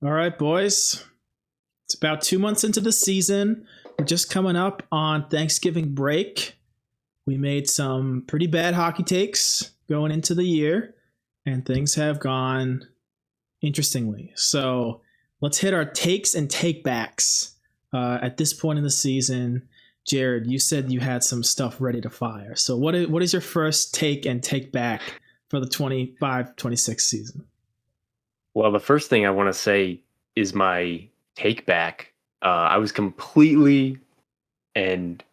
All right, boys. It's about 2 months into the season. We're just coming up on Thanksgiving break. We made some pretty bad hockey takes going into the year, and things have gone interestingly. So let's hit our takes and takebacks at this point in the season. Jared, you said you had some stuff ready to fire. So what is your first take and take back for the 25-26 season? Well, the first thing I want to say is my take back. I was completely and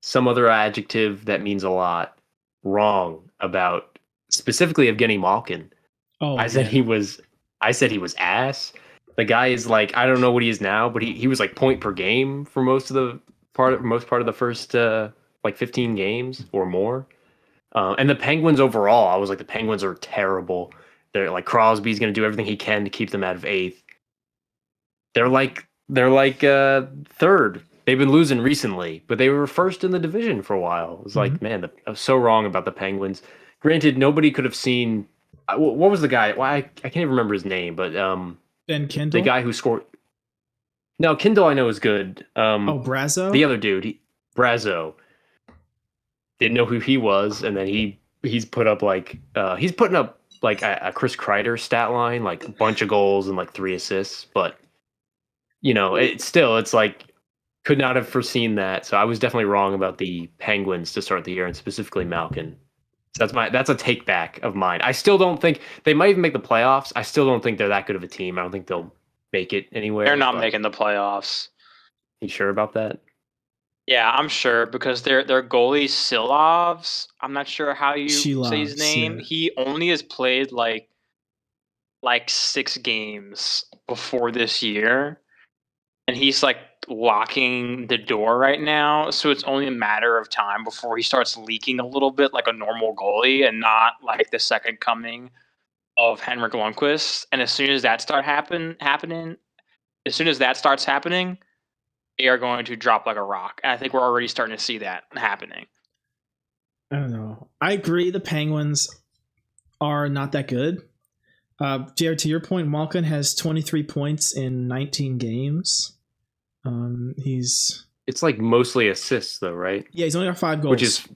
some other adjective that means a lot wrong about specifically Evgeny Malkin. Oh, I said he was ass. The guy is like, I don't know what he is now, but he was like point per game for most part of the first like 15 games or more. And the Penguins overall, I was like, the Penguins are terrible. They're like, Crosby's going to do everything he can to keep them out of eighth. They're like third. They've been losing recently, but they were first in the division for a while. It was like, man, I was so wrong about the Penguins. Granted, nobody could have seen. What was the guy? Well, I can't even remember his name, but Ben Kindle, the guy who scored. No, Kindle I know is good. Brazo, the other dude, Brazo. Didn't know who he was, and then he's put up he's putting up like a Chris Kreider stat line, like a bunch of goals and like 3 assists. But it's like could not have foreseen that. So I was definitely wrong about the Penguins to start the year, and specifically Malkin. So that's a take back of mine. I still don't think they might even make the playoffs. I still don't think they're that good of a team. I don't think they'll make it anywhere. They're not making the playoffs. You sure about that? Yeah, I'm sure because their goalie Silovs, I'm not sure how you say his name. Yeah. He only has played like 6 games before this year, and he's like locking the door right now. So it's only a matter of time before he starts leaking a little bit like a normal goalie, and not like the second coming of Henrik Lundqvist. And as soon as that starts happening, they are going to drop like a rock. And I think we're already starting to see that happening. I don't know. I agree the Penguins are not that good. Jared, to your point, Malkin has 23 points in 19 games. It's like mostly assists though, right? Yeah, he's only got 5 goals.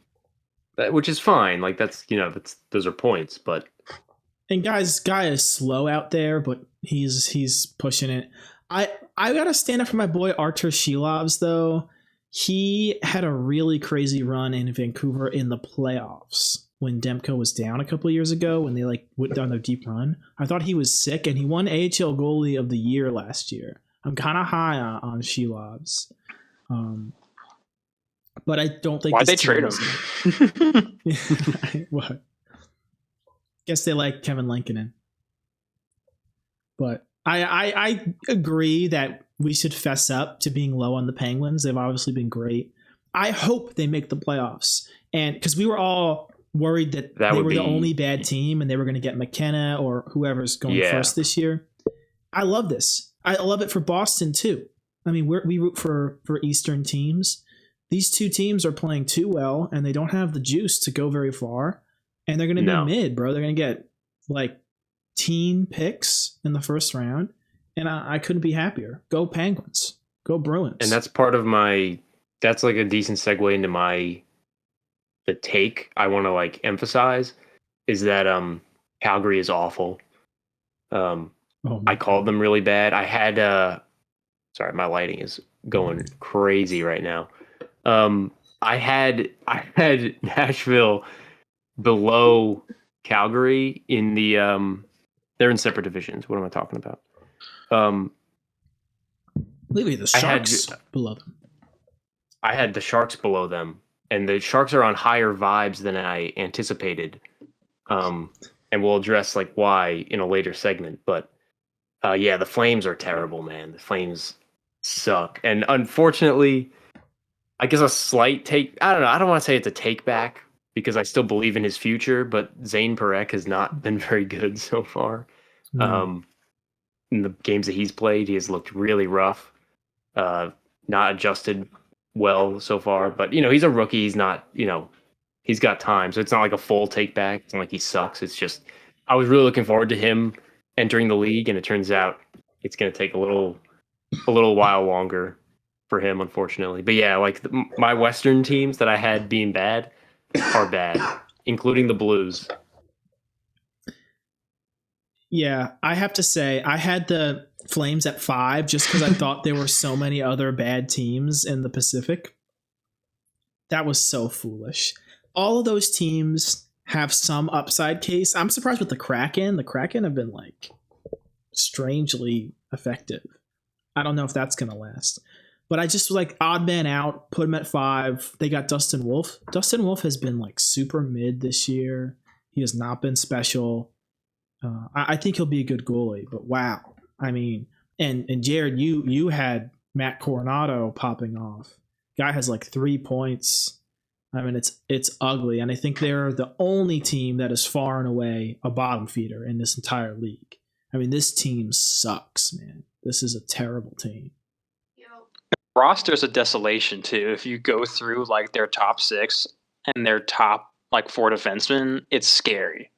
Which is fine. Like those are points, but guy is slow out there, but he's pushing it. I gotta stand up for my boy Artur Shilovs though. He had a really crazy run in Vancouver in the playoffs when Demko was down a couple of years ago when they like went down their deep run. I thought he was sick, and he won AHL Goalie of the Year last year. I'm kind of high on Shilovs. But I don't think why'd they trade him? What? Guess they like Kevin Lankinen. But I agree that we should fess up to being low on the Penguins. They've obviously been great. I hope they make the playoffs, and because we were all worried that they were the only bad team and they were going to get McKenna or whoever's going first this year. I love this. I love it for Boston too. I mean, we root for Eastern teams. These two teams are playing too well, and they don't have the juice to go very far. And they're going to be mid, bro. They're going to get like teen picks in the first round, and I couldn't be happier. Go Penguins. Go Bruins. And that's part of that's like a decent segue into the take I want to like emphasize is that Calgary is awful. I called them really bad. I had sorry, my lighting is going crazy right now. I had Nashville below Calgary in the they're in separate divisions. What am I talking about? Maybe the Sharks below them. I had the Sharks below them, and the Sharks are on higher vibes than I anticipated. And we'll address like why in a later segment. But yeah, the Flames are terrible, man. The Flames suck, and unfortunately, I guess a slight take. I don't know. I don't want to say it's a take back because I still believe in his future, but Zane Parekh has not been very good so far. In the games that he's played, he has looked really rough, not adjusted well so far. But, he's a rookie. He's not, he's got time. So it's not like a full take back. It's not like he sucks. It's just, I was really looking forward to him entering the league, and it turns out it's going to take a little while longer for him, unfortunately. But yeah, like my Western teams that I had being bad are bad, including the Blues. Yeah, I have to say, I had the Flames at 5 just because I thought there were so many other bad teams in the Pacific. That was so foolish. All of those teams have some upside case. I'm surprised with the Kraken. The Kraken have been like strangely effective. I don't know if that's going to last. But I just was like odd man out, put him at 5. They got Dustin Wolf. Dustin Wolf has been like super mid this year. He has not been special. I think he'll be a good goalie, but wow. I mean, and Jared, you had Matt Coronado popping off. Guy has like 3 points. I mean, it's ugly, and I think they're the only team that is far and away a bottom feeder in this entire league. I mean, this team sucks, man. This is a terrible team. Roster's a desolation too. If you go through like their top 6 and their top like 4 defensemen, it's scary.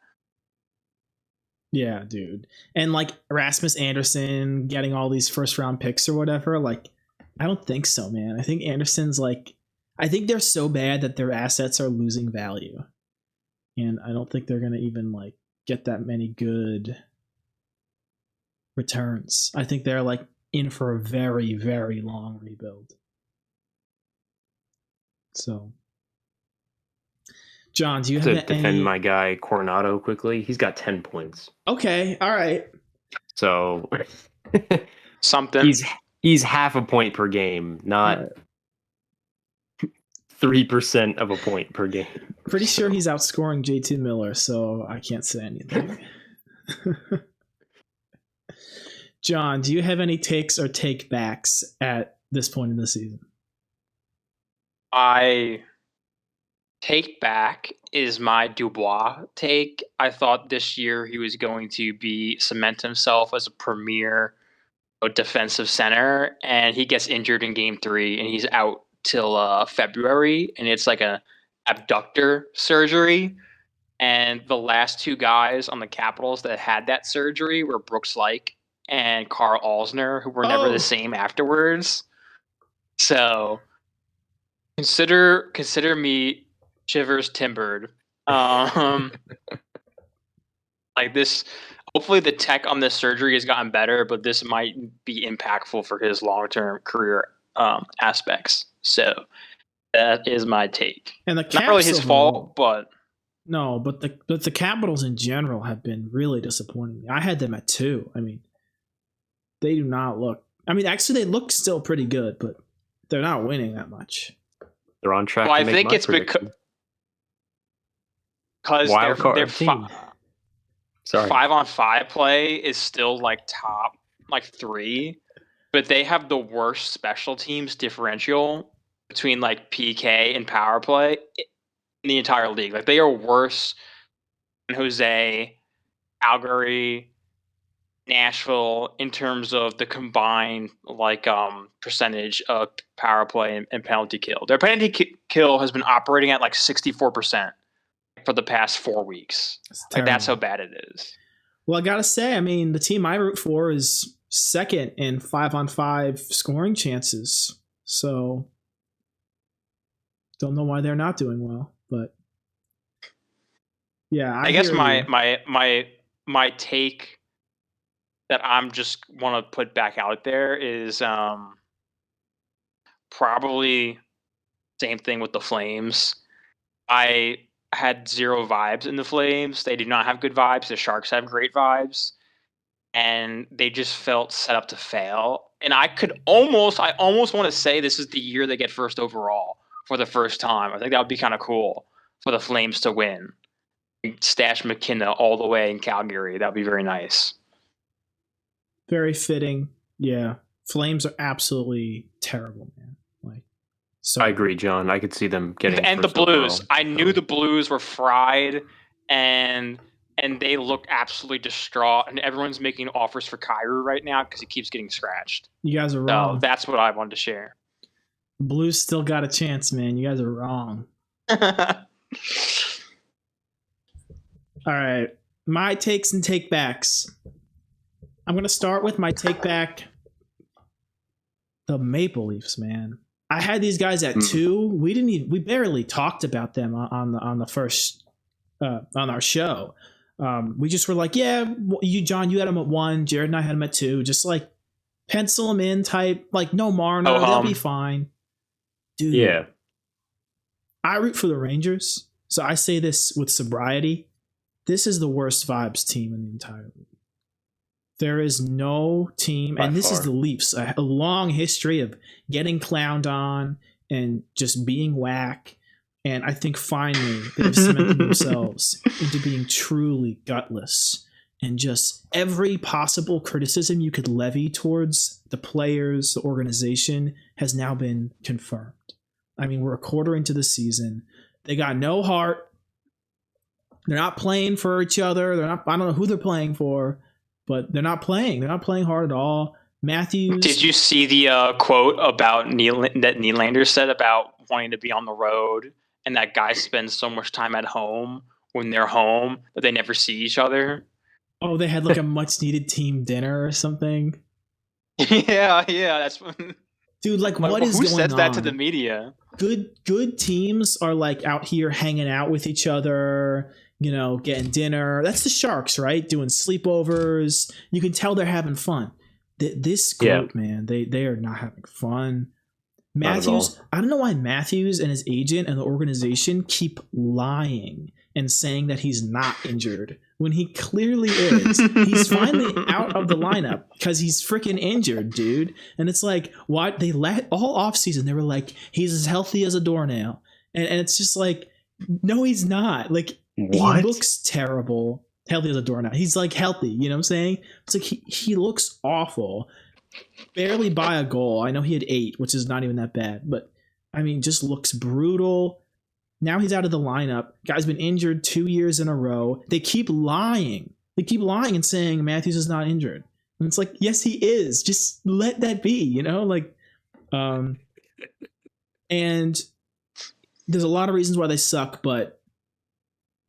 Yeah, dude. And like Rasmus Anderson getting all these first round picks or whatever, like I don't think so, man. I think Anderson's like I think they're so bad that their assets are losing value. And I don't think they're going to even like get that many good returns. I think they're like in for a very, very long rebuild. So John, do you have to defend my guy Coronado quickly? He's got 10 points. Okay, all right. So something. He's half a point per game, not 3% of a point per game. Pretty sure he's outscoring JT Miller, so I can't say anything. John, do you have any takes or take backs at this point in the season? I take back is my Dubois take. I thought this year he was going to cement himself as a premier defensive center, and he gets injured in game 3 and he's out till February, and it's like a abductor surgery. And the last 2 guys on the Capitals that had that surgery were Brooks Laich and Carl Alsner, who were never the same afterwards. So consider me shivers timbered. Like this, hopefully the tech on this surgery has gotten better, but this might be impactful for his long-term career aspects. So that is my take. And the not really his fault, but no, but the Capitals in general have been really disappointing. I had them at 2. I mean, they do not look. I mean, actually, they look still pretty good, but they're not winning that much. They're on track. Well, to I make think it's because their 5-on-5 play is still like top like 3, but they have the worst special teams differential between like PK and power play in the entire league. Like they are worse than Jose, Calgary, Nashville in terms of the combined like percentage of power play and penalty kill. Their penalty kill has been operating at like 64% for the past 4 weeks. That's how bad it is. Well, I gotta say, I mean, the team I root for is second in 5-on-5 scoring chances. So don't know why they're not doing well, but yeah, I guess my take that I'm just want to put back out there is probably same thing with the Flames. I had 0 vibes in the Flames. They do not have good vibes. The Sharks have great vibes, and they just felt set up to fail. And I almost want to say this is the year they get first overall for the first time. I think that would be kind of cool for the Flames to win. Stash McKenna all the way in Calgary. That would be very nice. Very fitting. Yeah. Flames are absolutely terrible, man. Like, so I agree, John. I could see them getting and the Blues. I knew the Blues were fried, and they look absolutely distraught, and everyone's making offers for Kyrou right now because he keeps getting scratched. You guys are wrong. So that's what I wanted to share. Blues still got a chance, man. You guys are wrong. All right. My takes and take backs. I'm going to start with my take back. The Maple Leafs, man. I had these guys at 2. We barely talked about them on the first on our show. We just were like, yeah, you, John, you had them at 1. Jared and I had them at 2. Just like pencil them in type, like no Marner, they'll be fine. Dude. Yeah. I root for the Rangers, so I say this with sobriety. This is the worst vibes team in the entire league. There is no team, and this is the Leafs, a long history of getting clowned on and just being whack. And I think finally they've cemented themselves into being truly gutless. And just every possible criticism you could levy towards the players, the organization, has now been confirmed. I mean, we're a quarter into the season. They got no heart. They're not playing for each other. I don't know who they're playing for. But they're not playing. They're not playing hard at all. Matthews. Did you see the quote about that Nylander said about wanting to be on the road, and that guys spend so much time at home when they're home that they never see each other? Oh, they had like a much needed team dinner or something. Yeah, that's dude. Like, what is going on? Who says that to the media? Good teams are like out here hanging out with each other. You know, getting dinner. That's the Sharks, right? Doing sleepovers. You can tell they're having fun. This group, man, they are not having fun. Matthews, I don't know why Matthews and his agent and the organization keep lying and saying that he's not injured when he clearly is. He's finally out of the lineup because he's freaking injured, dude. And it's like, what? They let all offseason, they were like, he's as healthy as a doornail. And it's just like, no, he's not. Like, what? He looks terrible. Healthy as a doorknob. He's like healthy, you know what I'm saying? It's like he looks awful. Barely by a goal. I know he had 8, which is not even that bad, but I mean, just looks brutal. Now he's out of the lineup. Guy's been injured 2 years in a row. They keep lying. They keep lying and saying Matthews is not injured. And it's like, yes, he is. Just let that be, you know? Like, and there's a lot of reasons why they suck,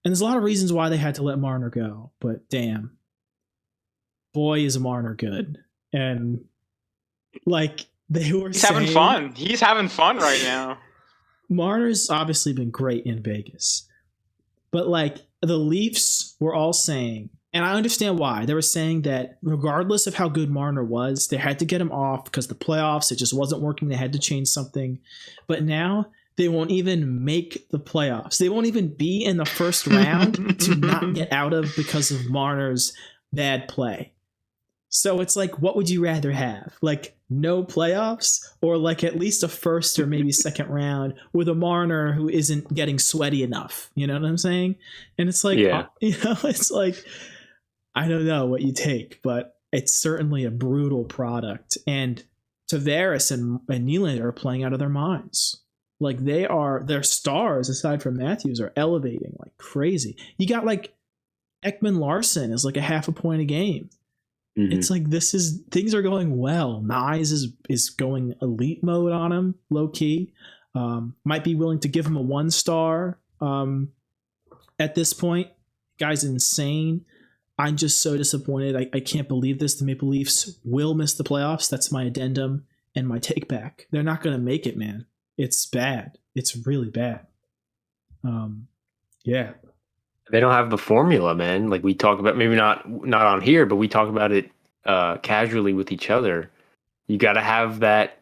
and there's a lot of reasons why they had to let Marner go, but damn, boy, is Marner good. And like they were having fun. He's having fun right now. Marner's obviously been great in Vegas, but like the Leafs were all saying, and I understand why, they were saying that regardless of how good Marner was, they had to get him off because the playoffs, it just wasn't working. They had to change something. But now they won't even make the playoffs. They won't even be in the first round to not get out of because of Marner's bad play. So it's like, what would you rather have? Like no playoffs or like at least a first or maybe second round with a Marner who isn't getting sweaty enough? You know what I'm saying? And it's like, it's like, I don't know what you take, but it's certainly a brutal product. And Tavares and Nylander are playing out of their minds. Like their stars, aside from Matthews, are elevating like crazy. You got like Ekman Larson is like a half a point a game. Mm-hmm. It's like things are going well. Nyes is going elite mode on him, low key. Might be willing to give him a 1-star at this point. Guy's insane. I'm just so disappointed. I can't believe this. The Maple Leafs will miss the playoffs. That's my addendum and my take back. They're not going to make it, man. It's bad. It's really bad. Yeah. They don't have the formula, man. Like we talk about, maybe not on here, but we talk about it casually with each other. You got to have that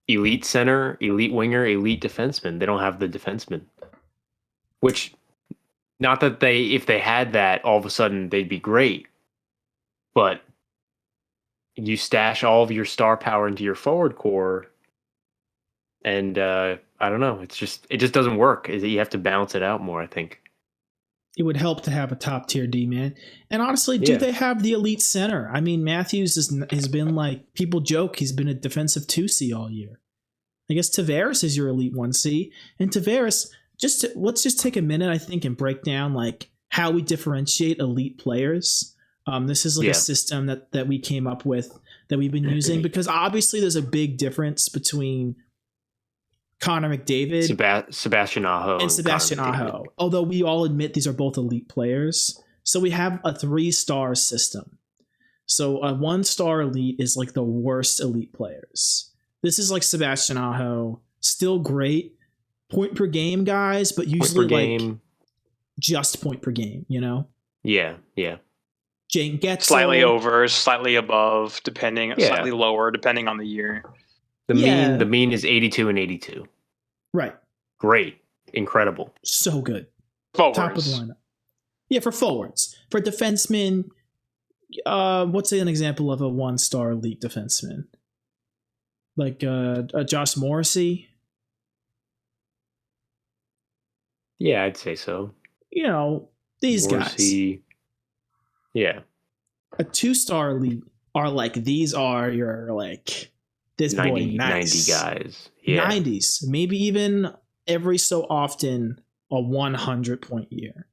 elite center, elite winger, elite defenseman. They don't have the defenseman. Which, not that if they had that, all of a sudden they'd be great. But you stash all of your star power into your forward core. And I don't know. It just doesn't work. You have to balance it out more, I think. It would help to have a top tier D man. And honestly, do they have the elite center? I mean, Matthews has been like, people joke he's been a defensive 2C all year. I guess Tavares is your elite 1C. And Tavares, let's just take a minute, I think, and break down like how we differentiate elite players. This is like a system that we came up with that we've been using because obviously there's a big difference between Connor McDavid, Sebastian Aho, and Sebastian Aho. Although we all admit these are both elite players, so we have a 3-star system. So a 1-star elite is like the worst elite players. This is like Sebastian Aho, still great point per game guys, but usually like just point per game, you know? Yeah. Jane gets slightly over, slightly above, slightly lower, depending on the year. The mean is 82 and 82. Right. Great. Incredible. So good. Forwards. Top of the lineup. Yeah, for forwards. For defensemen, what's an example of a 1-star elite defenseman? Like Josh Morrissey? Yeah, I'd say so. You know, these Morrissey, guys. Yeah. A 2-star elite are like, these are your like, this 90, boy nice. 90 guys. Yeah. 90s. Maybe even every so often a 100-point year.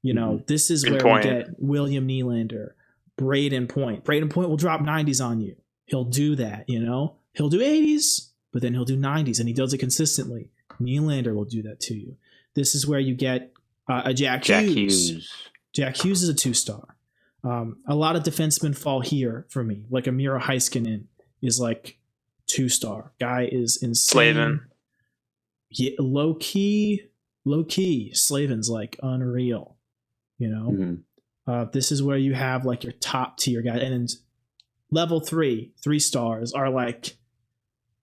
You know, this is where we get William Nylander, Braden Point. Braden Point will drop 90s on you. He'll do that, you know? He'll do 80s, but then he'll do 90s, and he does it consistently. Nylander will do that to you. This is where you get a Jack Hughes. Jack Hughes is a 2-star. A lot of defensemen fall here for me. Like Miro Heiskanen is like 2-star. Guy is insane. Slavin. Yeah, low key. Slavin's like unreal. You know, this is where you have like your top tier guy, and level 3 stars are like,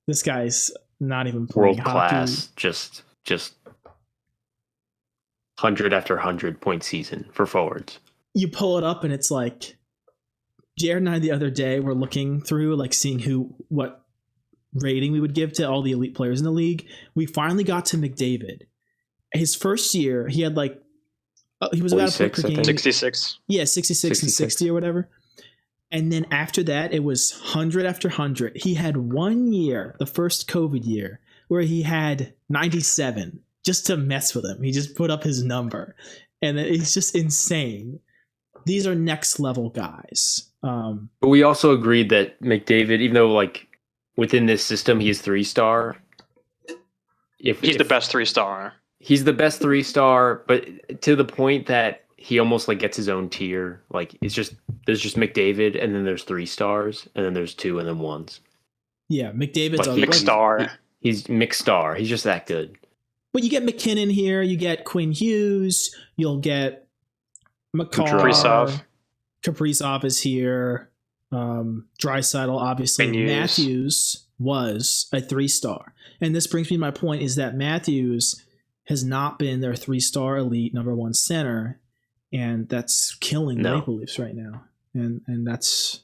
this guy's not even playing world class, just 100 after 100 point season for forwards. You pull it up and it's like, Jared and I the other day were looking through like seeing what rating we would give to all the elite players in the league. We finally got to McDavid. His first year, he had like, he was about a point per game. 66. Yeah, 66 and 60 or whatever. And then after that, it was 100 after 100. He had 1 year, the first COVID year, where he had 97 just to mess with him. He just put up his number. And it's just insane. These are next level guys. But we also agreed that McDavid, even though like within this system, he's 3-star. He's the best 3-star. He's the best 3-star, but to the point that he almost like gets his own tier. Like there's just McDavid, and then there's 3 stars, and then there's 2 and then 1s. Yeah, McDavid's a mixed star. He's mixed star. He's just that good. But you get McKinnon here, you get Quinn Hughes, you'll get McCall. Kaprizov is here. Draisaitl, obviously. Matthews was a 3-star. And this brings me to my point is that Matthews has not been their 3-star elite number 1 center, and that's killing Maple Leafs right now. And that's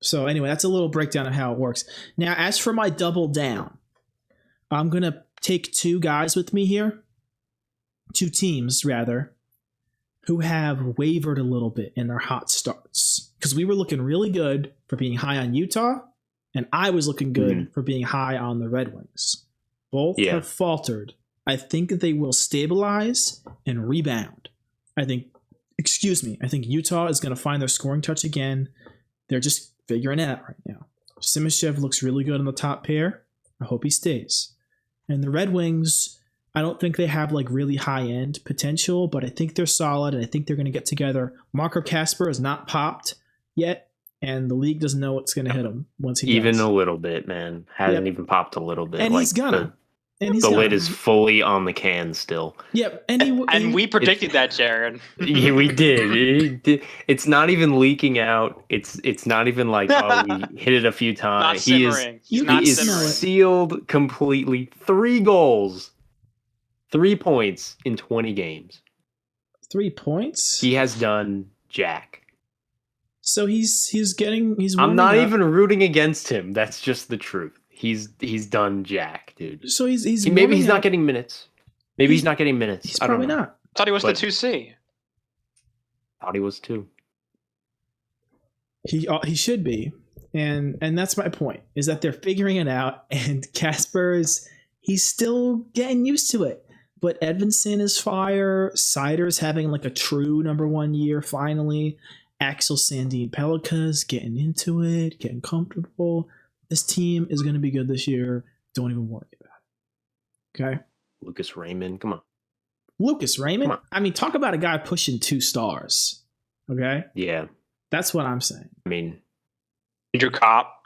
so anyway, that's a little breakdown of how it works. Now, as for my double down, I'm gonna take 2 guys with me here, 2 teams rather, who have wavered a little bit in their hot starts. Because we were looking really good for being high on Utah, and I was looking good for being high on the Red Wings. Both have faltered. I think they will stabilize and rebound. I think Utah is going to find their scoring touch again. They're just figuring it out right now. Simashev looks really good on the top pair. I hope he stays. And the Red Wings, I don't think they have like really high-end potential, but I think they're solid, and I think they're going to get together. Marco Kasper has not popped yet, and the league doesn't know what's going to hit him once he even does. A little bit, man. Hasn't even popped a little bit. And like he's gonna. The lid is fully on the can still. Yep. And we predicted that, Jared. Yeah, we did. It's not even leaking out. It's not even like, oh, we hit it a few times. Not simmering. He is sealed completely. 3 goals. 3 points in 20 games. 3 points? He has done jack. So he's I'm not even rooting against him. That's just the truth. He's done jack, dude. So maybe he's not getting minutes. Maybe he's not getting minutes. He's probably not. Thought he was the 2C. Thought he was too. He should be. And that's my point, is that they're figuring it out, and he's still getting used to it. But Edvinsson is fire. Sider's having like a true number 1 year finally. Axel Sandin Pelika's getting into it, getting comfortable. This team is going to be good this year. Don't even worry about it. Okay? Lucas Raymond, come on. Lucas Raymond? I mean, talk about a guy pushing 2 stars. Okay? Yeah. That's what I'm saying. I mean, Andrew Kopp.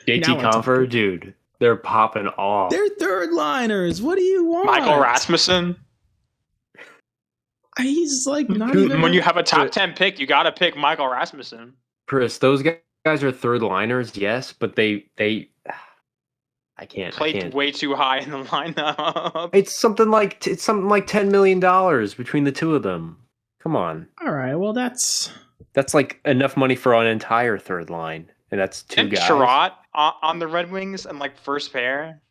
JT Compher, dude, they're popping off. They're third liners. What do you want? Michael Rasmussen. He's like not even. When you have a top 10 pick, you got to pick Michael Rasmussen. Chris, those guys are third liners, yes, but they I can't played way too high in the lineup. It's something like $10 million between the two of them. Come on. All right. Well, that's like enough money for an entire third line, and that's two guys. Sherratt on the Red Wings and like first pair.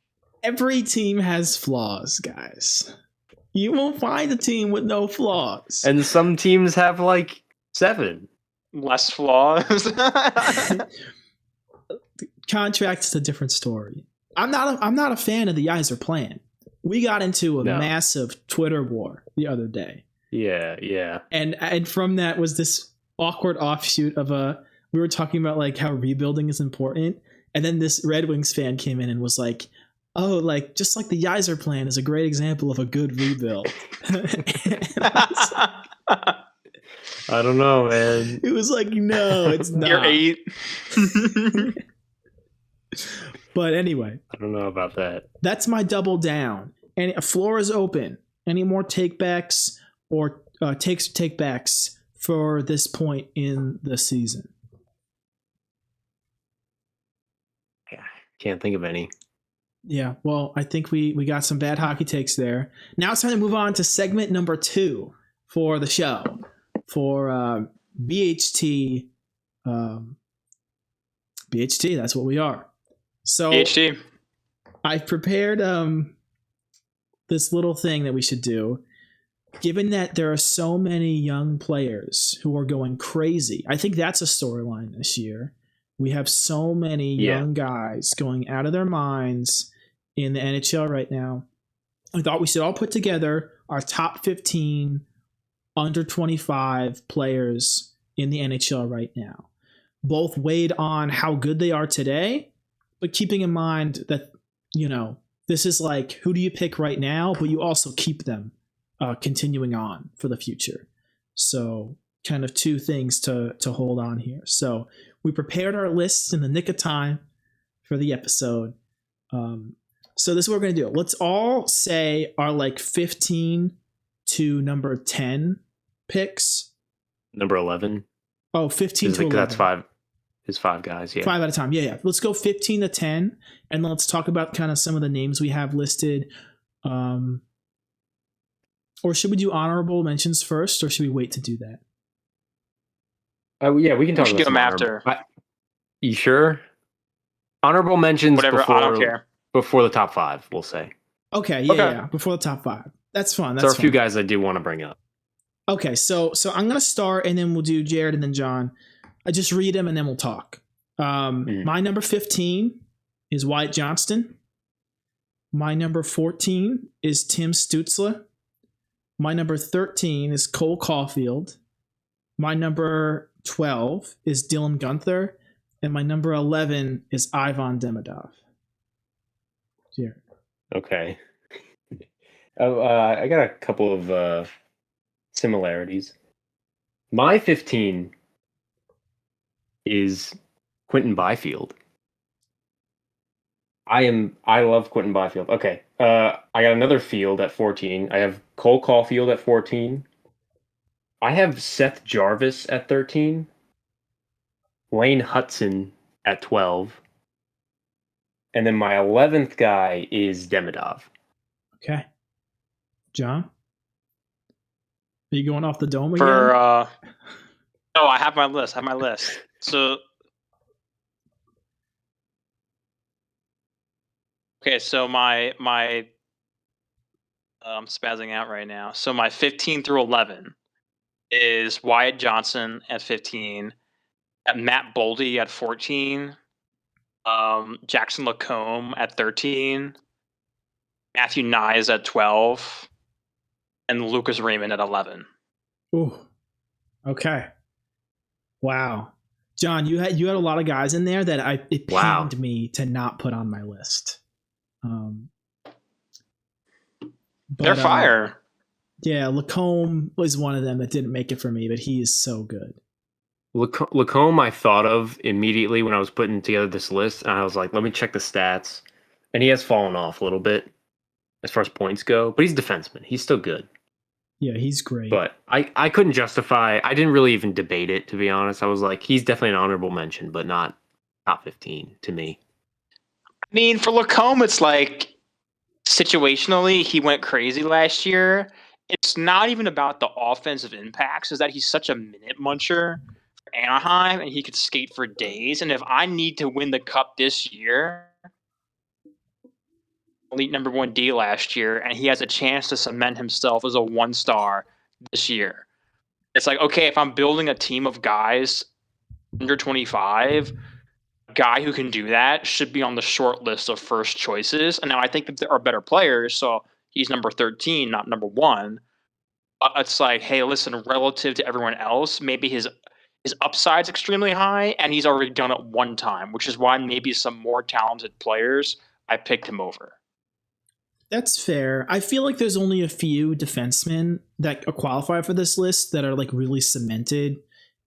Every team has flaws, guys. You won't find a team with no flaws. And some teams have like 7. Less flaws. Contract's a different story. I'm not a fan of the Yzer plan. We got into a massive Twitter war the other day. Yeah. And from that was this awkward offshoot of we were talking about like how rebuilding is important, and then this Red Wings fan came in and was like, "Oh, like just like the Yzer plan is a great example of a good rebuild." I don't know, man. It was like, no, it's not. You're 8. But anyway, I don't know about that. That's my double down. And a floor is open. Any more takebacks or takebacks for this point in the season? Yeah, can't think of any. Yeah, well, I think we got some bad hockey takes there. Now it's time to move on to segment number 2 for the show. For BHT. BHT, that's what we are. So BHT. I've prepared this little thing that we should do. Given that there are so many young players who are going crazy, I think that's a storyline this year. We have so many young guys going out of their minds in the NHL right now. I thought we should all put together our top 15 under 25 players in the NHL right now. Both weighed on how good they are today, but keeping in mind that, this is like, who do you pick right now, but you also keep them continuing on for the future. So kind of 2 things to hold on here. So we prepared our lists in the nick of time for the episode. So this is what we're going to do. Let's all say our like 15 to number 10 picks. Number 11. Oh, 15 to 11. That's 5. Is 5 guys, yeah. 5 at a time, yeah. Let's go 15 to 10, and let's talk about kind of some of the names we have listed. Or should we do honorable mentions first, or should we wait to do that? Yeah, we can talk about them after. You sure? Honorable mentions Whatever, I don't care. Before the top 5, we'll say. Okay, yeah. Before the top 5. That's fun. There are a few guys I do want to bring up. Okay, so I'm going to start, and then we'll do Jared and then John. I just read them and then we'll talk. My number 15 is Wyatt Johnston. My number 14 is Tim Stützle. My number 13 is Cole Caulfield. My number 12 is Dylan Guenther. And my number 11 is Ivan Demidov. Jared. Okay. I got a couple of similarities. My 15 is Quentin Byfield. I love Quentin Byfield. Okay. I got another field at 14. I have Cole Caulfield at 14. I have Seth Jarvis at 13. Lane Hudson at 12. And then my 11th guy is Demidov. Okay. John? Are you going off the dome again? No, I have my list. So, okay, so my I'm spazzing out right now. So my 15 through 11 is Wyatt Johnson at 15, at Matt Boldy at 14, Jackson Lacombe at 13, Matthew Nyes at 12, and Lucas Raymond at 11. Ooh. Okay. Wow. John, you had a lot of guys in there that it pained me to not put on my list. They're fire. Yeah, Lacombe was one of them that didn't make it for me, but he is so good. Lacombe I thought of immediately when I was putting together this list, and I was like, let me check the stats. And he has fallen off a little bit as far as points go, but he's a defenseman. He's still good. Yeah, he's great. But I couldn't justify, I didn't really even debate it, to be honest. I was like, he's definitely an honorable mention, but not top 15 to me. I mean, for Lacombe, it's like situationally, he went crazy last year. It's not even about the offensive impacts, is that he's such a minute muncher for Anaheim and he could skate for days. And if I need to win the cup this year, elite number 1D last year, and he has a chance to cement himself as a 1-star this year. It's like, okay, if I'm building a team of guys under 25, a guy who can do that should be on the short list of first choices. And now I think that there are better players, so he's number 13, not number 1. It's like, hey, listen, relative to everyone else, maybe his upside's extremely high, and he's already done it one time, which is why maybe some more talented players, I picked him over. That's fair. I feel like there's only a few defensemen that qualify for this list that are like really cemented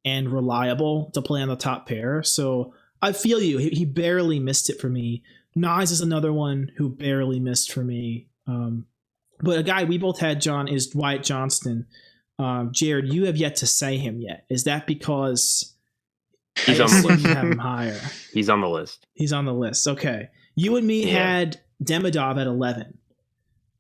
and reliable to play on the top pair. So I feel you. He barely missed it for me. Nas is another one who barely missed for me. But a guy we both had, John, is Wyatt Johnston. Jared, you have yet to say him yet. Is that because he's on the list? You have him higher. He's on the list. He's on the list. Okay. You and me had Demidov at 11.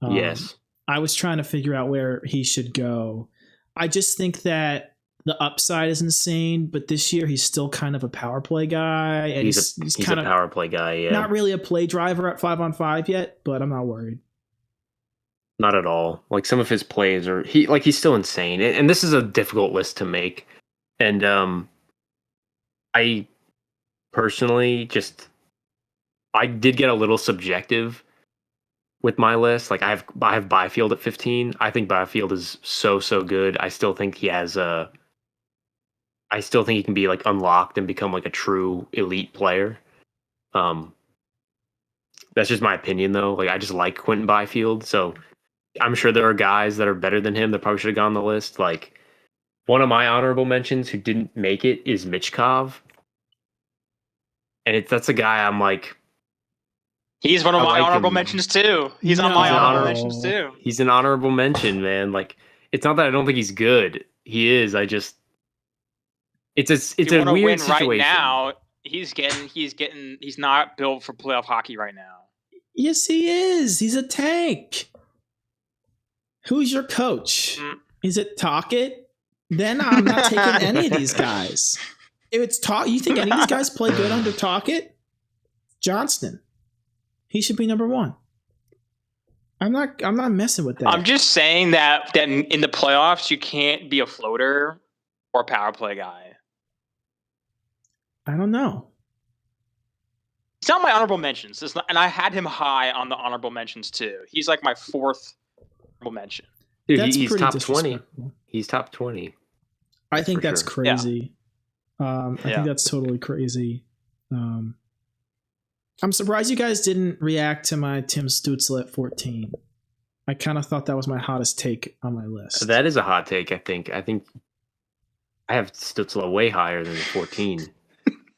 Yes. I was trying to figure out where he should go. I just think that the upside is insane, but this year he's still kind of a power play guy. And he's kind a of power play guy, yeah. Not really a play driver at 5-on-5 yet, but I'm not worried. Not at all. Like some of his plays are he's still insane. And this is a difficult list to make. And I personally I did get a little subjective with my list. Like I have Byfield at 15. I think Byfield is so good. I still think he has I still think he can be like unlocked and become like a true elite player. That's just my opinion though. Like I just like Quentin Byfield, so I'm sure there are guys that are better than him that probably should have gone on the list. Like one of my honorable mentions who didn't make it is Michkov. And that's a guy I'm like, he's one of my honorable mentions too. He's on my honorable mentions too. He's an honorable mention, man. Like it's not that I don't think he's good. He is. I just it's a weird situation. Right now, he's not built for playoff hockey right now. Yes, he is. He's a tank. Who's your coach? Is it Tocchet? Then I'm not taking any of these guys. If it's you think any of these guys play good under Tocchet? Johnston. He should be number 1. I'm not messing with that. I'm just saying that in the playoffs you can't be a floater or a power play guy. I don't know. He's not my honorable mentions. And I had him high on the honorable mentions too. He's like my 4th honorable mention. Dude, he's top 20. He's top 20. I think that's crazy. Yeah. I think that's totally crazy. I'm surprised you guys didn't react to my Tim Stützle at 14. I kind of thought that was my hottest take on my list. That is a hot take, I think. I have Stützle way higher than 14.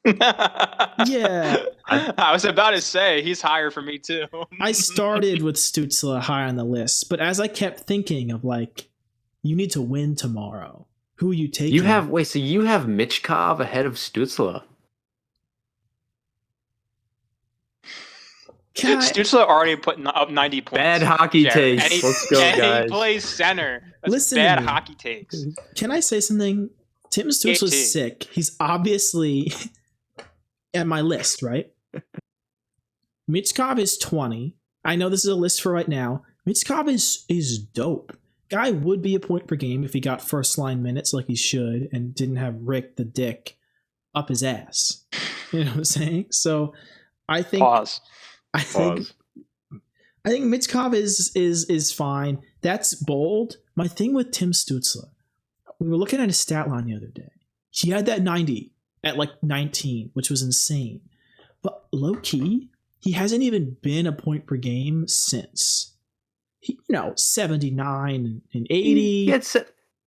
Yeah. I was about to say, he's higher for me too. I started with Stützle high on the list, but as I kept thinking of like, you need to win tomorrow. Who are you taking? So you have Michkov ahead of Stützle. Stützle already put up 90 points. Bad hockey takes. Let's go, guys. He plays center. Listen, bad hockey takes. Can I say something? Tim Stützle's sick. He's obviously at my list, right? Michkov is 20. I know this is a list for right now. Michkov is dope. Guy would be a point per game if he got first line minutes like he should and didn't have Rick the Dick up his ass. You know what I'm saying? So I think I think Michkov is fine. That's bold. My thing with Tim Stützle, we were looking at his stat line the other day. He had that 90 at like 19, which was insane. But low key, he hasn't even been a point per game since. he 79 and 80. He had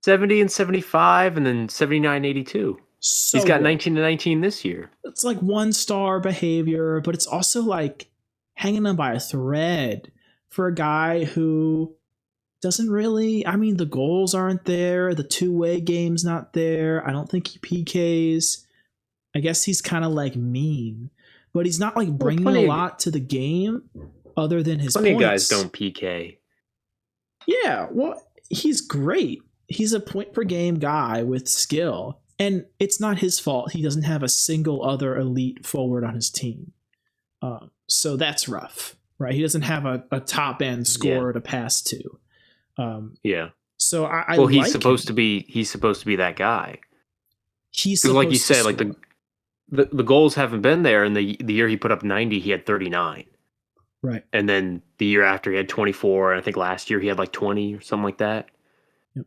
70 and 75, and then 79 and 82. So he's got 19 and 19 this year. It's like 1-star behavior, but it's also like hanging on by a thread for a guy who doesn't really. I mean, the goals aren't there. The two-way game's not there. I don't think he PKs. I guess he's kind of like mean, but he's not like bringing a lot to the game other than his points. Plenty of guys don't PK. Yeah, well, he's great. He's a point per game guy with skill, and it's not his fault he doesn't have a single other elite forward on his team. So that's rough, right? He doesn't have a top end scorer to pass to. Yeah. So I well, he's like supposed him. to be that guy. He's because, like you said, score. like the goals haven't been there, and the year he put up 90, he had 39. Right. And then the year after he had 24, and I think last year he had like 20 or something like that. Yep.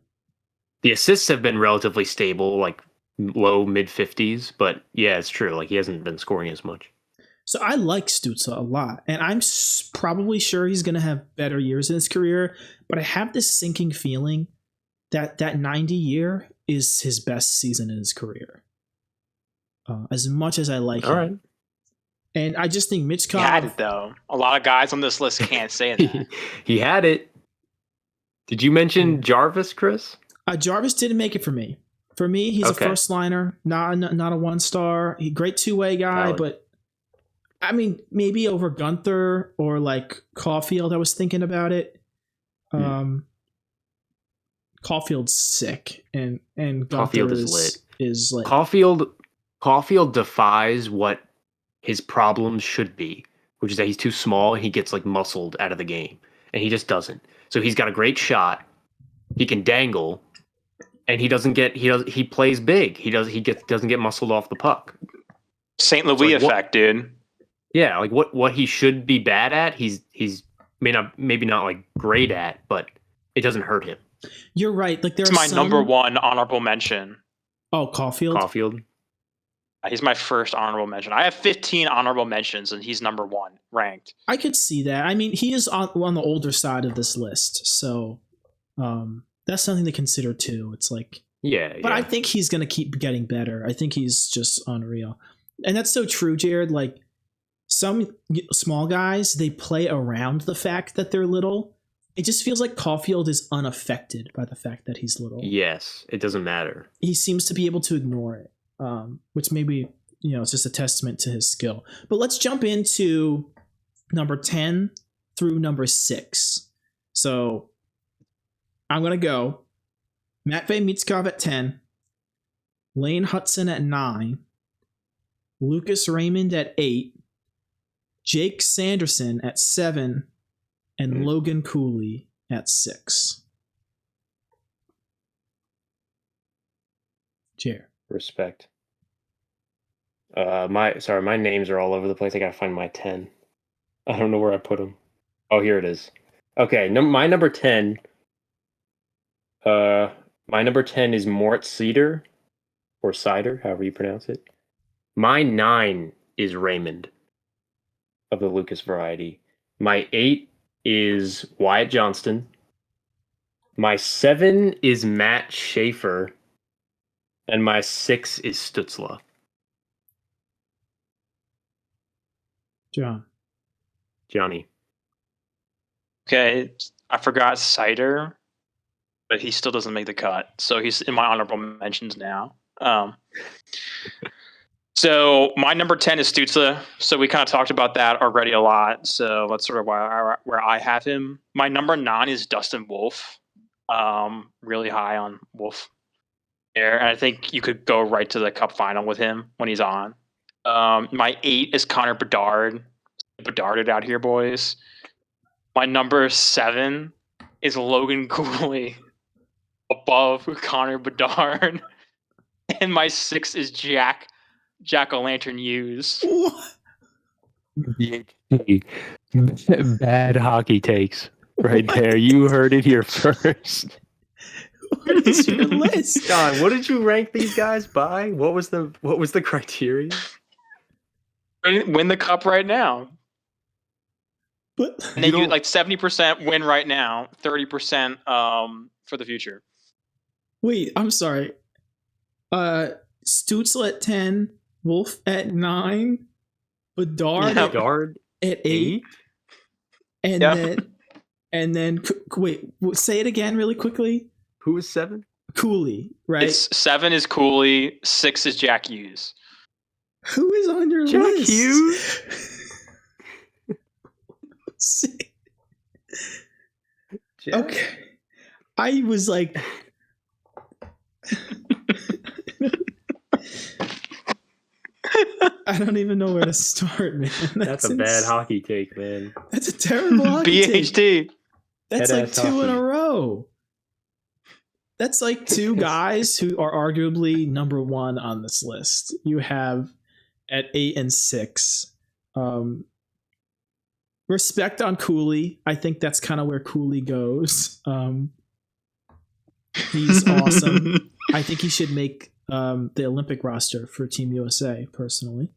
The assists have been relatively stable, like low mid 50s, but yeah, it's true. Like he hasn't been scoring as much. So I like Stützle a lot, and I'm probably sure he's going to have better years in his career, but I have this sinking feeling that 90 year is his best season in his career. As much as I like him. Right. And I just think Michkov... He had it, though. A lot of guys on this list can't say that. He had it. Did you mention Jarvis, Chris? Jarvis didn't make it for me. For me, he's a first liner, not a 1-star. Great two-way guy, but I mean, maybe over Gunther or like Caulfield. I was thinking about it. Caulfield's sick, and Gunther Caulfield is lit. Is like Caulfield defies what his problems should be, which is that he's too small and he gets like muscled out of the game, and he just doesn't. So he's got a great shot. He can dangle, and he plays big. He doesn't get muscled off the puck. St. Louis effect, dude. Yeah, like what he should be bad at, he's maybe not like great at, but it doesn't hurt him. You're right. Like it's my number one honorable mention. Oh, Caulfield. He's my first honorable mention. I have 15 honorable mentions, and he's number one ranked. I could see that. I mean, he is on the older side of this list, so that's something to consider too. It's like, but I think he's going to keep getting better. I think he's just unreal, and that's so true, Jared. Like some small guys, they play around the fact that they're little. It just feels like Caulfield is unaffected by the fact that he's little. Yes, it doesn't matter. He seems to be able to ignore it. Which maybe, it's just a testament to his skill. But let's jump into number 10 through number 6. So I'm going to go Matvei Michkov at 10, Lane Hudson at 9, Lucas Raymond at 8, Jake Sanderson at 7, and Logan Cooley at 6. Jared. Respect. My names are all over the place. I gotta find my 10. I don't know where I put them. Oh, here it is. Okay, my number 10. My number 10 is Mort Cedar, or Cider, however you pronounce it. My 9 is Raymond, of the Lucas variety. My 8 is Wyatt Johnston. My 7 is Matt Schaefer. And my 6 is Stützle. Johnny. Okay, I forgot Cider, but he still doesn't make the cut. So he's in my honorable mentions now. So my number 10 is Stützle. So we kind of talked about that already a lot. So that's sort of where I have him. My number 9 is Dustin Wolf. Really high on Wolf. And I think you could go right to the cup final with him when he's on. My 8 is Connor Bedard. Bedarded out here, boys. My number 7 is Logan Cooley, above Connor Bedard. And my 6 is Jack-o'-lantern Hughes. Bad hockey takes right there. You heard it here first. What is your list? John, what did you rank these guys by? What was the criteria? Win the cup right now. But And then you like 70% win right now, 30% for the future. wait, I'm sorry. Stutzel at 10, Wolf at 9, Bedard at 8, and then wait, say it again really quickly. Who is 7? Cooley, right? It's 7 is Cooley, 6 is Jack Hughes. Who is on your Jack list? Hughes? Okay. I was like I don't even know where to start, man. That's a bad hockey take, man. That's a terrible hockey BHT. take. That's like Head-ass 2 in hockey. a row. That's like 2 guys who are arguably number 1 on this list. You have at 8 and 6. Respect on Cooley. I think that's kind of where Cooley goes. He's awesome. I think he should make the Olympic roster for Team USA, personally.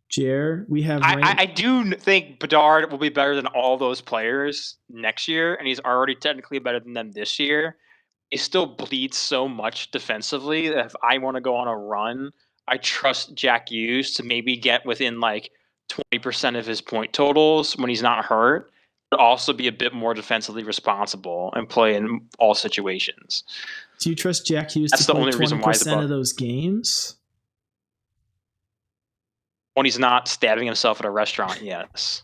Jer, we have... I do think Bedard will be better than all those players next year, and he's already technically better than them this year. He still bleeds so much defensively that if I want to go on a run, I trust Jack Hughes to maybe get within like 20% of his point totals when he's not hurt, but also be a bit more defensively responsible and play in all situations. Do you trust Jack Hughes That's to the play only reason why he's 20% above. of those games? When he's not stabbing himself at a restaurant, yes.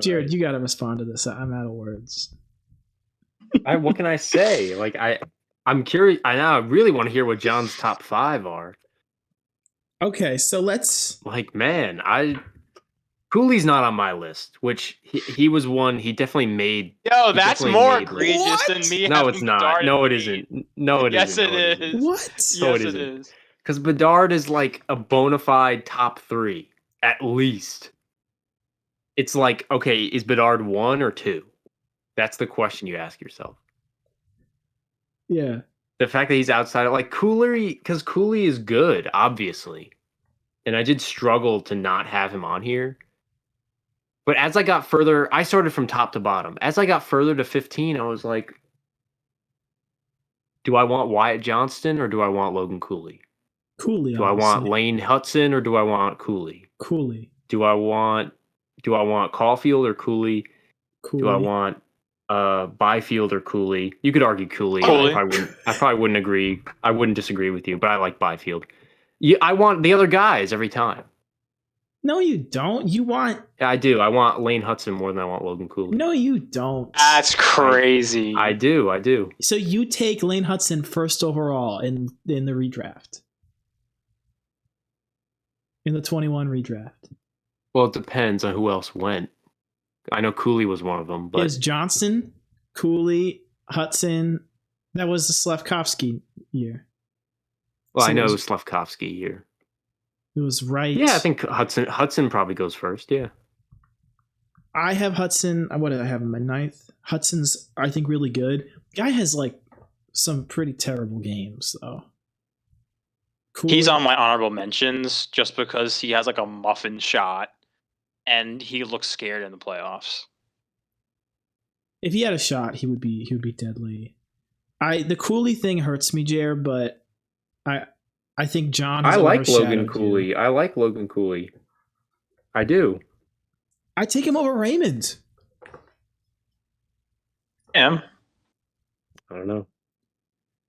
Jared, you got to respond to this. I'm out of words. What can I say? Like I'm curious. I really want to hear what John's top 5 are. Okay, so let's... Like, man, Cooley's not on my list, which he was one. He definitely made. Yo, that's definitely more made egregious What? than me. No, having it's not. Bedard No, at it 8. isn't. No, it Yes, isn't. it No, is. isn't. What? No, Yes, it it isn't. is. Because Bedard is like a bona fide top 3, at least. It's like, okay, is Bedard 1 or 2? That's the question you ask yourself. Yeah. The fact that he's outside of like Cooley, because Cooley is good, obviously. And I did struggle to not have him on here. But as I got further, I started from top to bottom. As I got further to 15, I was like, do I want Wyatt Johnston or do I want Logan Cooley? Cooley. Do I want Lane Hudson or do I want Cooley? Cooley. Do I want Caulfield or Cooley? Do I want Byfield or Cooley? You could argue Cooley. Cooley. I probably wouldn't agree. I wouldn't disagree with you, but I like Byfield. I want the other guys every time. No, you don't. You want... I do. I want Lane Hudson more than I want Logan Cooley. No, you don't. That's crazy. I do. So you take Lane Hudson first overall in the redraft. In the 21 redraft. Well, it depends on who else went. I know Cooley was one of them, but It was Johnson, Cooley, Hudson. That was the Slavkovsky year. well, so I know it it was- was Slavkovsky here. It was right. Yeah, I think Hudson probably goes first. Yeah. I have Hudson. What did I have in my 9th? Hudson's, I think, really good. Guy has like some pretty terrible games though. Cooley, He's on my honorable mentions just because he has like a muffin shot and he looks scared in the playoffs. If he had a shot, he would be deadly. The Cooley thing hurts me, Jer, but I think John. I has like Logan overshadowed Cooley. you. I like Logan Cooley. I do. I take him over Raymond. Yeah. I don't know.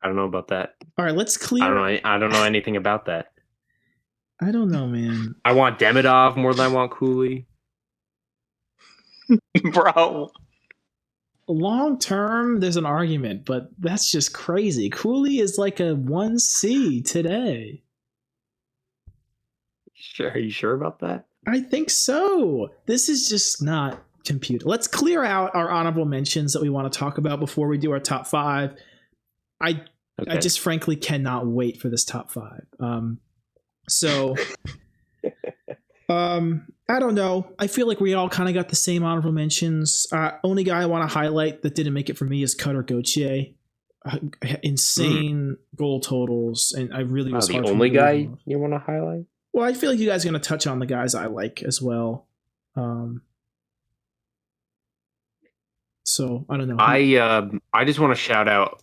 I don't know about that. All right, let's clear. I don't know anything about that. I don't know, man. I want Demidov more than I want Cooley. Bro. Long term, there's an argument, but that's just crazy. Cooley is like a 1C today. Sure, are you sure about that? I think so. This is just not computer. Let's clear out our honorable mentions that we want to talk about before we do our top 5. I just frankly cannot wait for this top 5. I don't know. I feel like we all kind of got the same honorable mentions. Only guy I want to highlight that didn't make it for me is Cutter Gauthier. insane goal totals, and I really was the hard only for me to leave guy him off. you want to highlight. Well, I feel like you guys are going to touch on the guys I like as well. So I don't know. I just want to shout out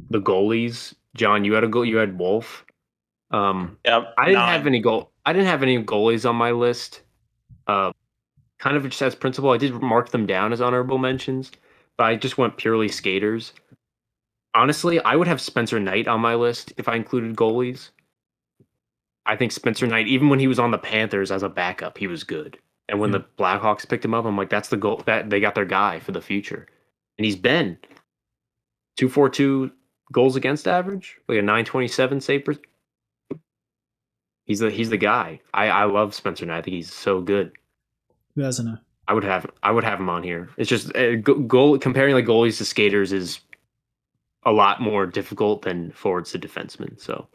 the goalies. John, you had a goal. You had Wolf. Yep. I didn't have any goalies on my list. Kind of just as principle, I did mark them down as honorable mentions, but I just went purely skaters. Honestly, I would have Spencer Knight on my list if I included goalies. I think Spencer Knight, even when he was on the Panthers as a backup, he was good. And when the Blackhawks picked him up, I'm like, that's the goal. That they got their guy for the future. And he's been 242 goals against average, like a 927 save per. He's the guy. I love Spencer Knight. I think he's so good. Vezina. I would have him on here. It's just goal comparing like goalies to skaters is a lot more difficult than forwards to defensemen. So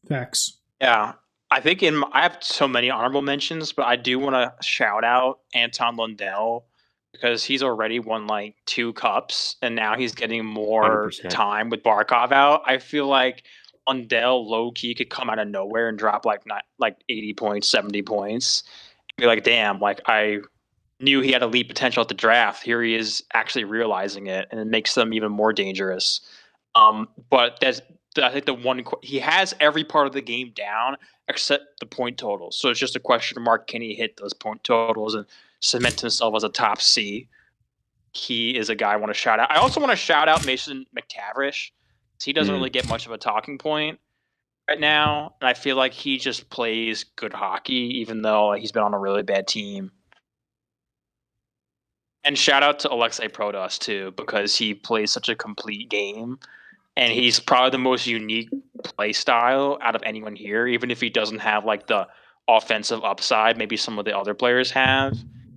facts. Yeah, I think I have so many honorable mentions, but I do want to shout out Anton Lundell because he's already won like 2 cups, and now he's getting more 100%. time with Barkov out. I feel like Lundell low key could come out of nowhere and drop like 80 points, 70 points. Be like, damn, like I knew he had elite potential at the draft. Here he is actually realizing it, and it makes them even more dangerous. But I think he has every part of the game down except the point totals. So it's just a question mark: can he hit those point totals and cement himself as a top C? He is a guy I want to shout out. I also want to shout out Mason McTavish. He doesn't really get much of a talking point right now, and I feel like he just plays good hockey, even though he's been on a really bad team. And shout out to Alexei Protas too, because he plays such a complete game, and he's probably the most unique play style out of anyone here. Even if he doesn't have like the offensive upside, maybe some of the other players have.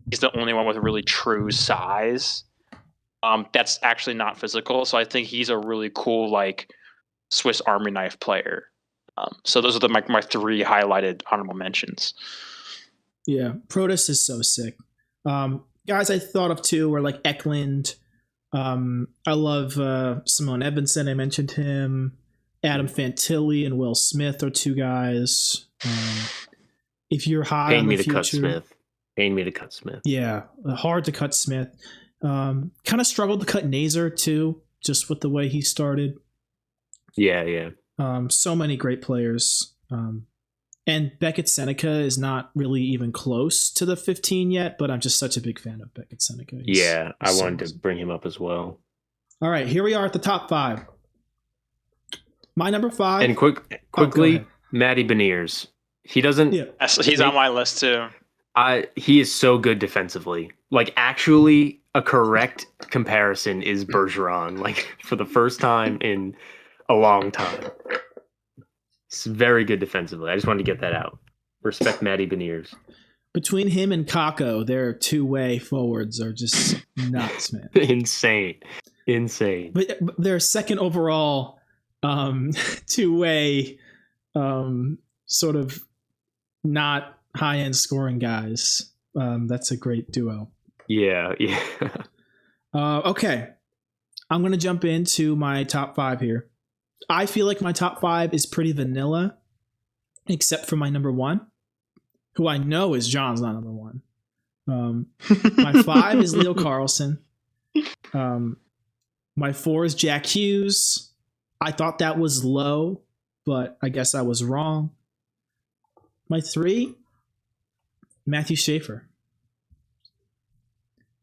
He's the only one with really true size. That's actually not physical, so I think he's a really cool like Swiss Army knife player. So those are my 3 highlighted honorable mentions. Yeah, Protas is so sick. Guys I thought of too were like Eklund. I love Simone Edvinsson. I mentioned him. Adam Fantilli and Will Smith are 2 guys. If you're high on the future, Pain me to cut Smith. Yeah, hard to cut Smith. Kind of struggled to cut Nazer too, just with the way he started. Yeah. So many great players. And Beckett Seneca is not really even close to the 15 yet, but I'm just such a big fan of Beckett Seneca. I wanted to bring him up as well. All right, here we are at the top 5. My number 5. And quickly, Matty Beniers. He doesn't. Yeah. He's on my list too. He is so good defensively. Like, actually, a correct comparison is Bergeron. Like, for the first time in a long time. He's very good defensively. I just wanted to get that out. Respect Matty Beniers. Between him and Kakko, their 2-way forwards are just nuts, man. Insane. But their second overall 2-way sort of not high-end scoring guys. That's a great duo. Yeah. Okay. I'm going to jump into my top 5 here. I feel like my top 5 is pretty vanilla, except for my number 1, who I know is John's not number 1. My 5 is Leo Carlson. My 4 is Jack Hughes. I thought that was low, but I guess I was wrong. My 3, Matthew Schaefer.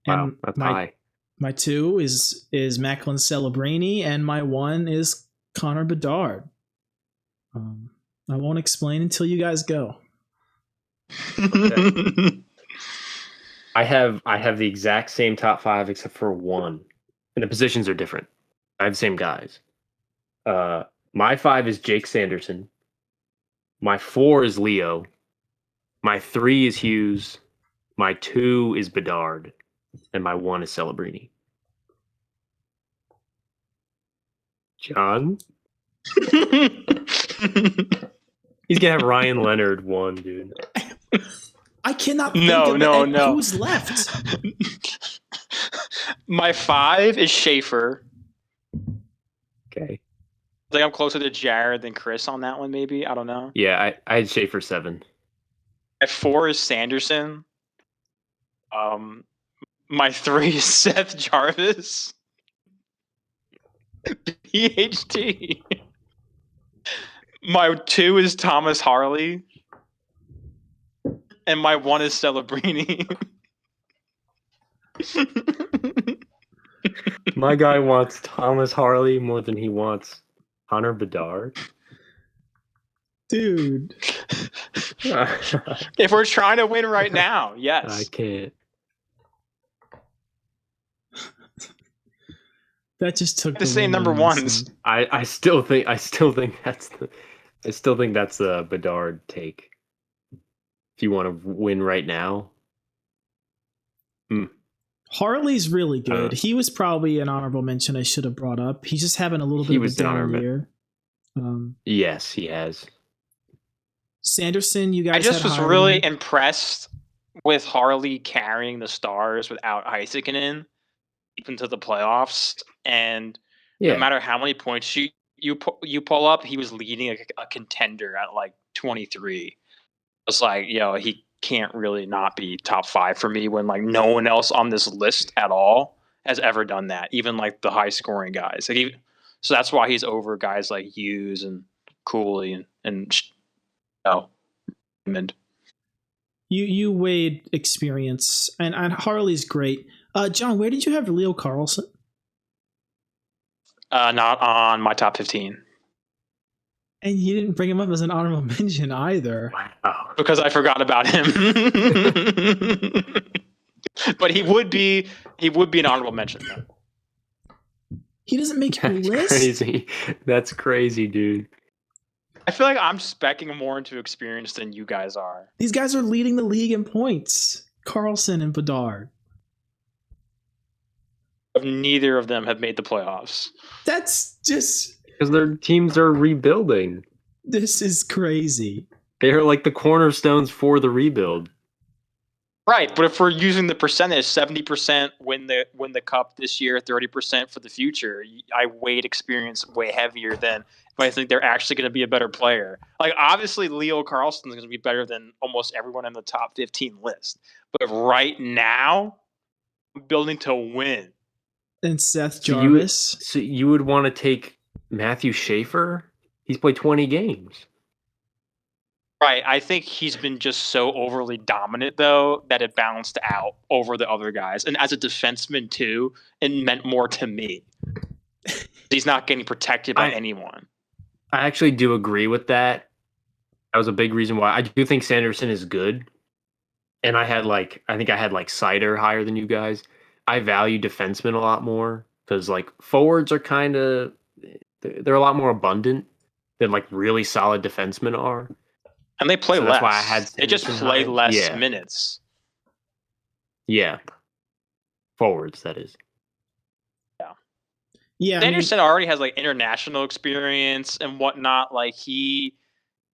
Wow, that's high. My 2 is Macklin Celebrini, and my 1 is Connor Bedard. I won't explain until you guys go. Okay. I have the exact same top 5 except for 1, and the positions are different. I have the same guys. My 5 is Jake Sanderson. My 4 is Leo. My 3 is Hughes. My 2 is Bedard, and my 1 is Celebrini. John? He's gonna have Ryan Leonard 1, dude. I cannot think of no. who's left. My 5 is Schaefer. Okay. I think I'm closer to Jared than Chris on that one, maybe. I don't know. Yeah, I had Schaefer 7. My 4 is Sanderson. My 3 is Seth Jarvis. PhD. My 2 is Thomas Harley. And my 1 is Celebrini. My guy wants Thomas Harley more than he wants Hunter Bedard. Dude. If we're trying to win right now, yes. I can't. That just took the same number ones. I still think that's the Bedard take. If you want to win right now. Harley's really good. He was probably an honorable mention I should have brought up. He's just having a little bit of a down year. Yes, he has. Sanderson, you guys. I just was really impressed with Harley carrying the Stars without Heiskanen deep into the playoffs, and no matter how many points you pull up, he was leading a contender at like 23. It's like, he can't really not be top 5 for me when like no one else on this list at all has ever done that, even like the high scoring guys. So that's why he's over guys like Hughes and Cooley and Raymond. You weighed experience, and Harley's great. John, where did you have Leo Carlson? Not on my top 15. And you didn't bring him up as an honorable mention either. Wow. Because I forgot about him. But he would be an honorable mention. He doesn't make your list? Crazy. That's crazy, dude. I feel like I'm speccing more into experience than you guys are. These guys are leading the league in points. Carlson and Bedard. Neither of them have made the playoffs. That's just... Because their teams are rebuilding. This is crazy. They're like the cornerstones for the rebuild. Right, but if we're using the percentage, 70% win the cup this year, 30% for the future, I weighed experience way heavier than if I think they're actually going to be a better player. Like, obviously, Leo Carlson is going to be better than almost everyone in the top 15 list. But right now, I'm building to win. And Seth Jarvis? So you would want to take Matthew Schaefer? He's played 20 games. Right. I think he's been just so overly dominant, though, that it balanced out over the other guys. And as a defenseman, too, it meant more to me. He's not getting protected by anyone. I actually do agree with that. That was a big reason why. I do think Sanderson is good. And I think I had Sider higher than you guys. I value defensemen a lot more because forwards are they're a lot more abundant than really solid defensemen are. And they play less. That's why I had Sanderson. They just play less minutes. Yeah. Forwards, that is. Yeah. Sanderson already has international experience and whatnot. He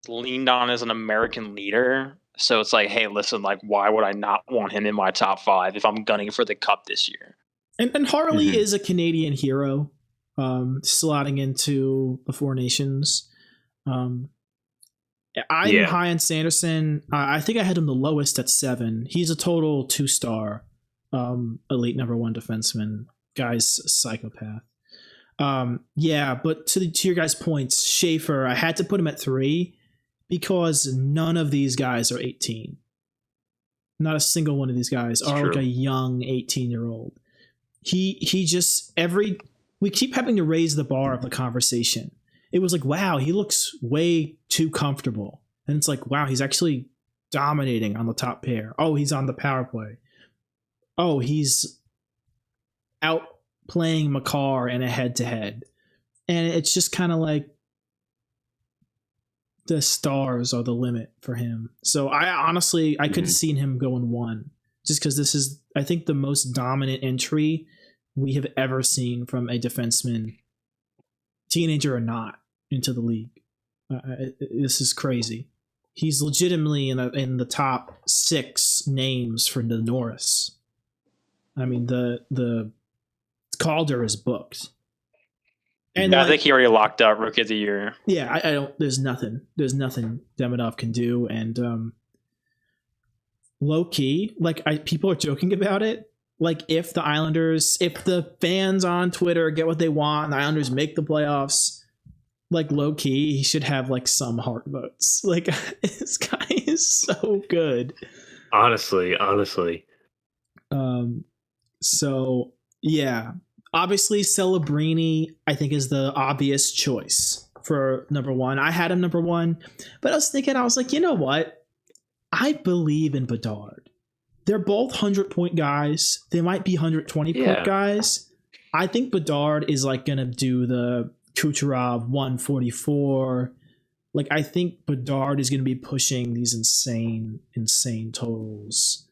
leaned on as an American leader. So it's hey, listen, why would I not want him in my top 5 if I'm gunning for the cup this year? And Harley is a Canadian hero, slotting into the Four Nations. I'm high on Sanderson. I think I had him the lowest at 7. He's a total 2-star elite number 1 defenseman. Guy's a psychopath. But to your guys' points, Schaefer, I had to put him at 3 because none of these guys are 18. Not a single one of these guys are a young 18-year-old. He just we keep having to raise the bar of the conversation. It was wow, he looks way too comfortable. And it's wow, he's actually dominating on the top pair. Oh, he's on the power play. Oh, he's out playing Makar in a head-to-head. And it's just kind of the stars are the limit for him. So I could have seen him going 1 just because this is, I think, the most dominant entry we have ever seen from a defenseman, teenager or not, into the league. This is crazy. He's legitimately in the top 6 names for the Norris. I mean, the Calder is booked. And I think he already locked up Rookie of the Year. Yeah, I don't. There's nothing Demidov can do, and low key, people are joking about it. Like if the fans on Twitter get what they want, and the Islanders make the playoffs, low key, he should have some heart votes. This guy is so good. Honestly. So yeah, obviously Celebrini, I think, is the obvious choice for number one. I had him number one, but I was thinking, I was like, you know what? I believe in Bedard. They're both 100-point guys. They might be 120-point guys. I think Bedard is going to do the Kucherov 144. I think Bedard is going to be pushing these insane totals.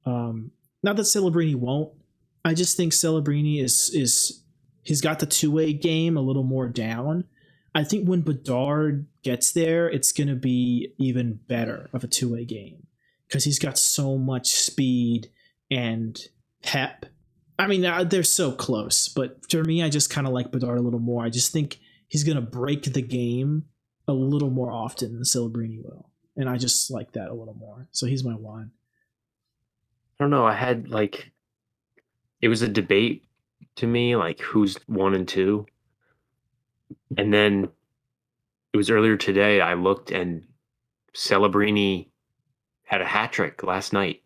Not that Celebrini won't. I just think Celebrini he's got the two-way game a little more down. I think when Bedard gets there, it's going to be even better of a two-way game because he's got so much speed and pep. I mean, they're so close, but for me, I just kind of like Bedard a little more. I just think he's going to break the game a little more often than Celebrini will, and I just like that a little more. So he's my one. I don't know. I had it was a debate to me, who's 1 and 2. And then it was earlier today, I looked and Celebrini had a hat trick last night.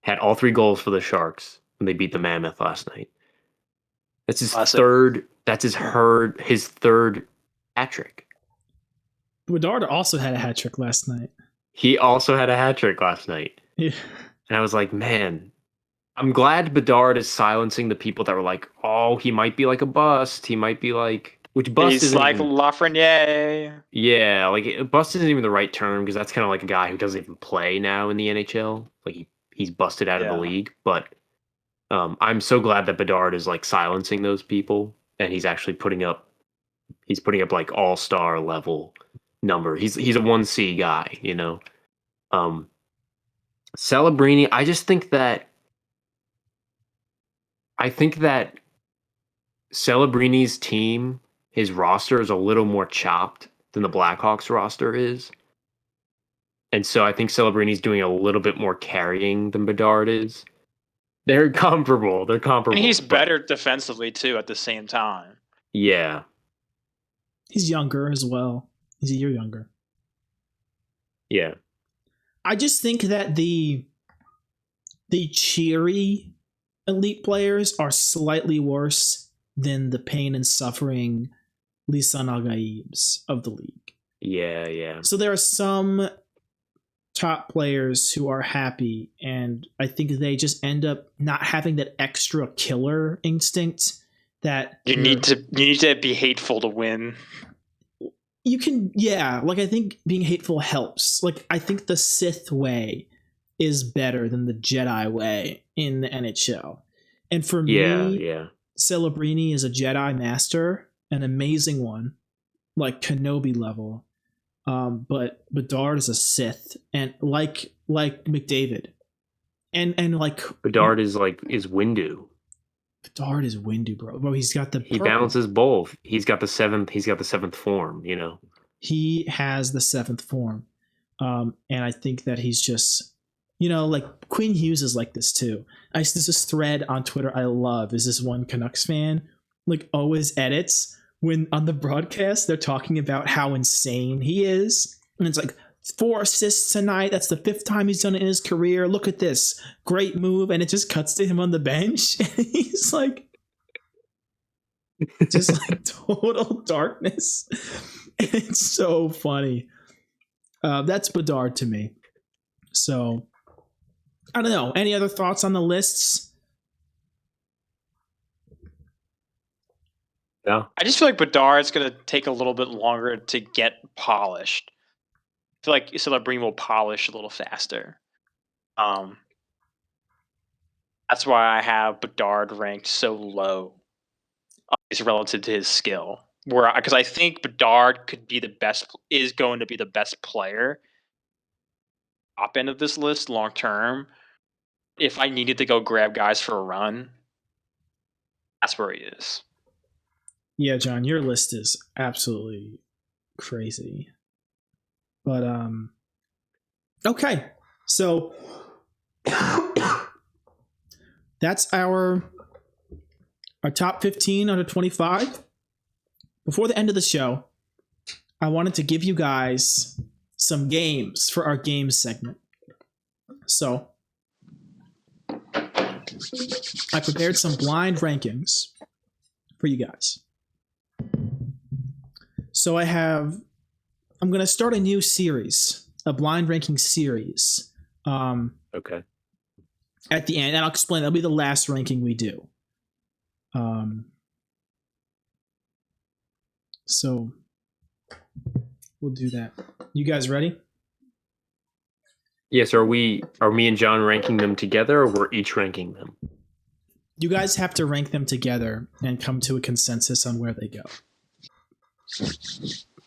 Had all 3 goals for the Sharks when they beat the Mammoth last night. That's his third. That's his third hat trick. Bedard also had a hat trick last night. He also had a hat trick last night. Yeah. And I was like, man, I'm glad Bedard is silencing the people that were like, oh, he might be like a bust. He might be which bust He's isn't like even, Lafreniere. Yeah, bust isn't even the right term because that's kind of like a guy who doesn't even play now in the NHL. He's busted out of the league. But I'm so glad that Bedard is silencing those people and he's actually putting up all-star level number. He's a 1C guy, Celebrini, I think that Celebrini's team, his roster is a little more chopped than the Blackhawks roster is. And so I think Celebrini's doing a little bit more carrying than Bedard is. They're comparable. And he's better defensively too at the same time. Yeah. He's younger as well. He's a year younger. Yeah. I just think that the cheery elite players are slightly worse than the pain and suffering Lisan Al-Gaibs of the league. Yeah. So there are some top players who are happy, and I think they just end up not having that extra killer instinct that you need to be hateful to win. You can, I think being hateful helps. I think the Sith way is better than the Jedi way in the NHL. And for me, Celebrini is a Jedi master, an amazing one, Kenobi level. But Bedard is a Sith, and like McDavid, and Bedard is Windu. Bedard is Windu, bro. He's got he balances both. He's got the seventh form. He has the 7th form, and I think that he's just, Quinn Hughes is like this too. There's this thread on Twitter I love. Is this one Canucks fan always edits when on the broadcast they're talking about how insane he is, and it's 4 assists tonight. That's the 5th time he's done it in his career. Look at this great move, and it just cuts to him on the bench, and he's just total darkness. It's so funny. That's Bedard to me. So I don't know. Any other thoughts on the lists? No. I just feel like Bedard's going to take a little bit longer to get polished. I feel like Celebrini will polish a little faster. That's why I have Bedard ranked so low. Is relative to his skill. Because I think Bedard is going to be the best player top end of this list long term. If I needed to go grab guys for a run, That's where he is. Yeah, John, your list is absolutely crazy. But okay. So that's our top 15 under 25. Before the end of the show, I wanted to give you guys some games for our games segment. So I prepared some blind rankings for you guys. So I'm going to start a new series, a blind ranking series. Okay. At the end, and I'll explain. That'll be the last ranking we do. So we'll do that. You guys ready? Yes. Are me and John ranking them together, or we're each ranking them? You guys have to rank them together and come to a consensus on where they go.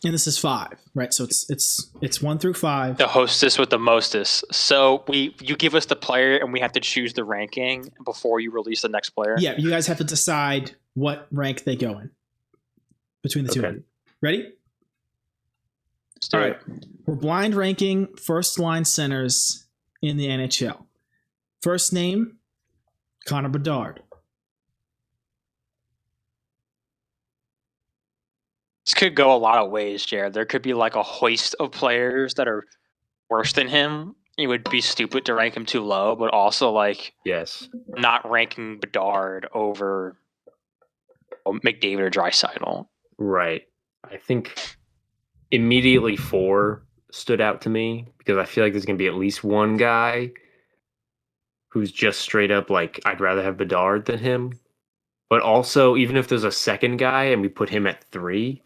And this is 5, right? So it's 1 through 5. The hostess with the mostest. So you give us the player, and we have to choose the ranking before you release the next player. Yeah, you guys have to decide what rank they go in between the two of you. Ready? All right. We're blind ranking first line centers in the NHL. First name, Connor Bedard. This could go a lot of ways, Jared. There could be like a hoist of players that are worse than him. It would be stupid to rank him too low, but also like not ranking Bedard over McDavid or Draisaitl. Right. I think immediately 4 stood out to me because I feel like there's going to be at least one guy who's just straight up like, I'd rather have Bedard than him. But also, even if there's a second guy and we put him at 3,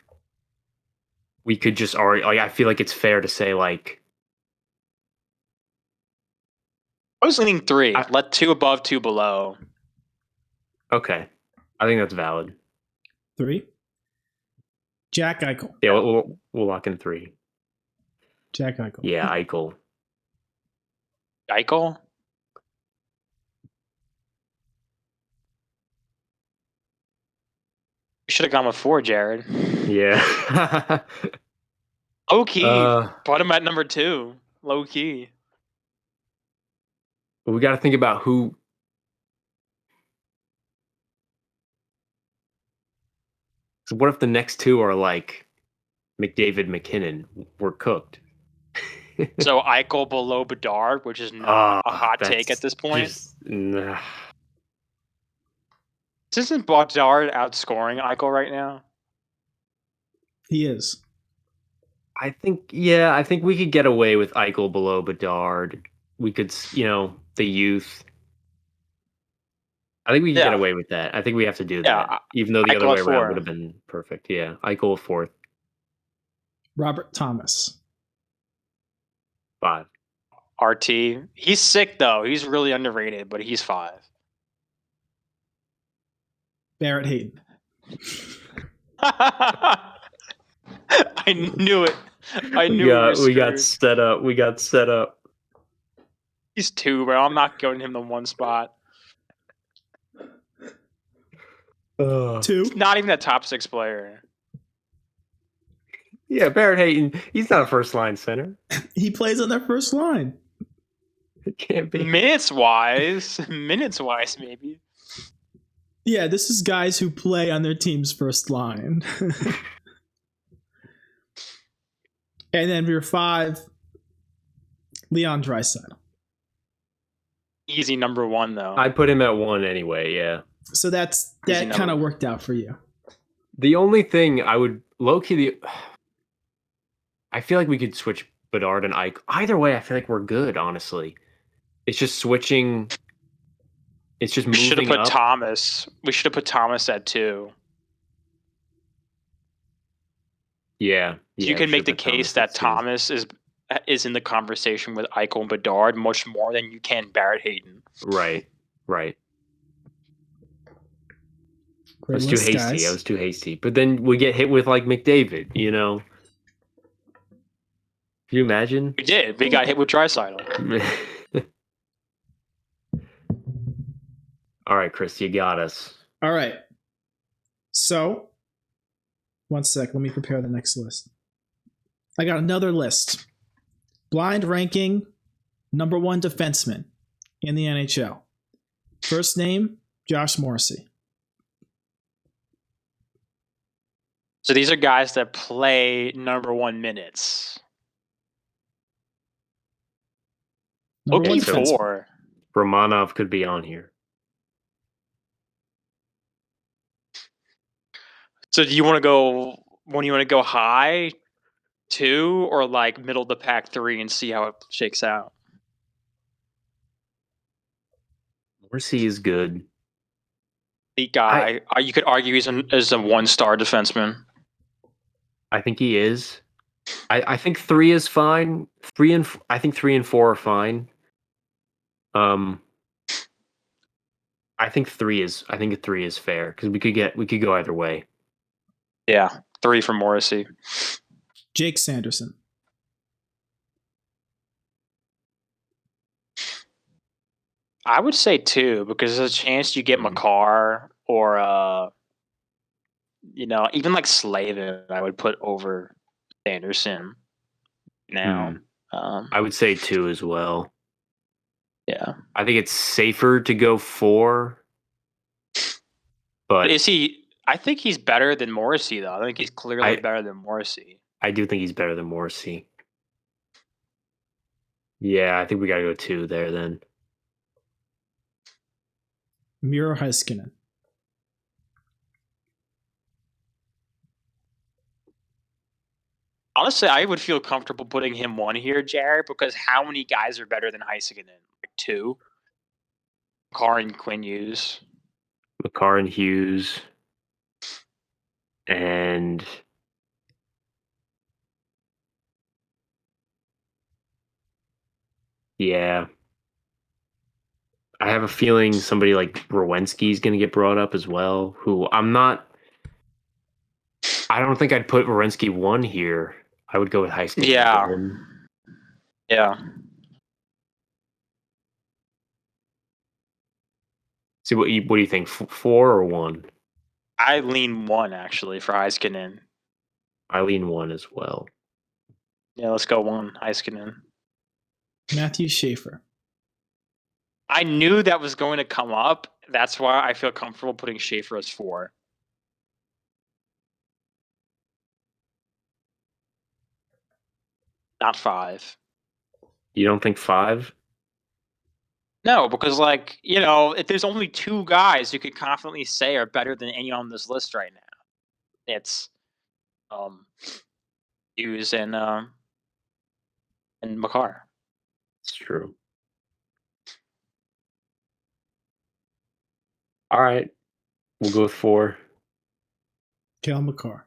we could just already, like, I feel like it's fair to say, like, I was leaning 3. Let 2 above, 2 below. Okay. I think that's valid. 3. Jack Eichel. Yeah, we'll lock in 3. Jack Eichel. Yeah, Eichel. Eichel? You should have gone with 4, Jared. Yeah. Low key. Put him at number 2. Low key. We got to think about who. So what if the next 2 are like McDavid, McKinnon? We're cooked. So Eichel below Bedard, which is not a hot take at this point. Nah. Isn't Bedard outscoring Eichel right now? He is. I think we could get away with Eichel below Bedard. We could, the youth. I think we can get away with that. I think we have to do that. Even though the Eichel other way at around 4. would have been perfect. Yeah. Eichel 4th. Robert Thomas. 5. RT. He's sick, though. He's really underrated, but he's 5. Barrett Hayton. I knew it. We got set up. He's 2, bro. I'm not giving him the 1 spot. 2. Not even a top 6 player. Yeah, Barrett Hayton. He's not a first line center. He plays on their first line. It can't be. Minutes wise, maybe. Yeah, this is guys who play on their team's first line. And then your 5, Leon Draisaitl. Easy number 1, though. I put him at 1 anyway, yeah. So that kind of worked out for you. The only thing I would low-key... I feel like we could switch Bedard and Ike. Either way, I feel like we're good, honestly. It's just switching... It's just moving up. We should have put Thomas at 2. Yeah. You can make the case that Thomas is in the conversation with Eichel and Bedard much more than you can Barrett Hayton. Right. Great I was too hasty. But then we get hit with like McDavid, Can you imagine? We did. We got hit with Draisaitl. All right, Chris, you got us. All right. So, one sec. Let me prepare the next list. I got another list. Blind ranking number 1 defenseman in the NHL. First name, Josh Morrissey. So these are guys that play number 1 minutes. Number 1 defenseman. 4. Romanov could be on here. So do you want to go? When you want to go high, 2, or like middle of the pack 3, and see how it shakes out? Morrissey is good. Elite guy. You could argue he's a 1-star defenseman. I think he is. I think 3 is fine. I think 3 and 4 are fine. I think 3 is fair because we could go either way. Yeah, 3 for Morrissey. Jake Sanderson. I would say 2 because there's a chance you get Makar or even like Slavin. I would put over Sanderson now. I would say 2 as well. Yeah, I think it's safer to go 4. But is he? I think he's better than Morrissey, though. I think he's clearly better than Morrissey. I do think he's better than Morrissey. Yeah, I think we gotta go 2 there then. Miro Heiskanen. Honestly, I would feel comfortable putting him 1 here, Jared, because how many guys are better than Heiskanen? Like 2? Makar and Quinn Hughes. Makar and Hughes. And yeah. I have a feeling somebody like Rowensky is going to get brought up as well, who I don't think I'd put Rowensky 1 here. I would go with Heiskanen. Yeah. Yeah. See, what do you think? 4 or 1? I lean 1 actually for Heiskanen. I lean 1 as well. Yeah, let's go 1 Heiskanen. Matthew Schaefer. I knew that was going to come up. That's why I feel comfortable putting Schaefer as 4. Not 5. You don't think 5? No, because if there's only 2 guys you could confidently say are better than any on this list right now, it's Hughes and Makar. It's true. All right, we'll go with 4. Cale Makar.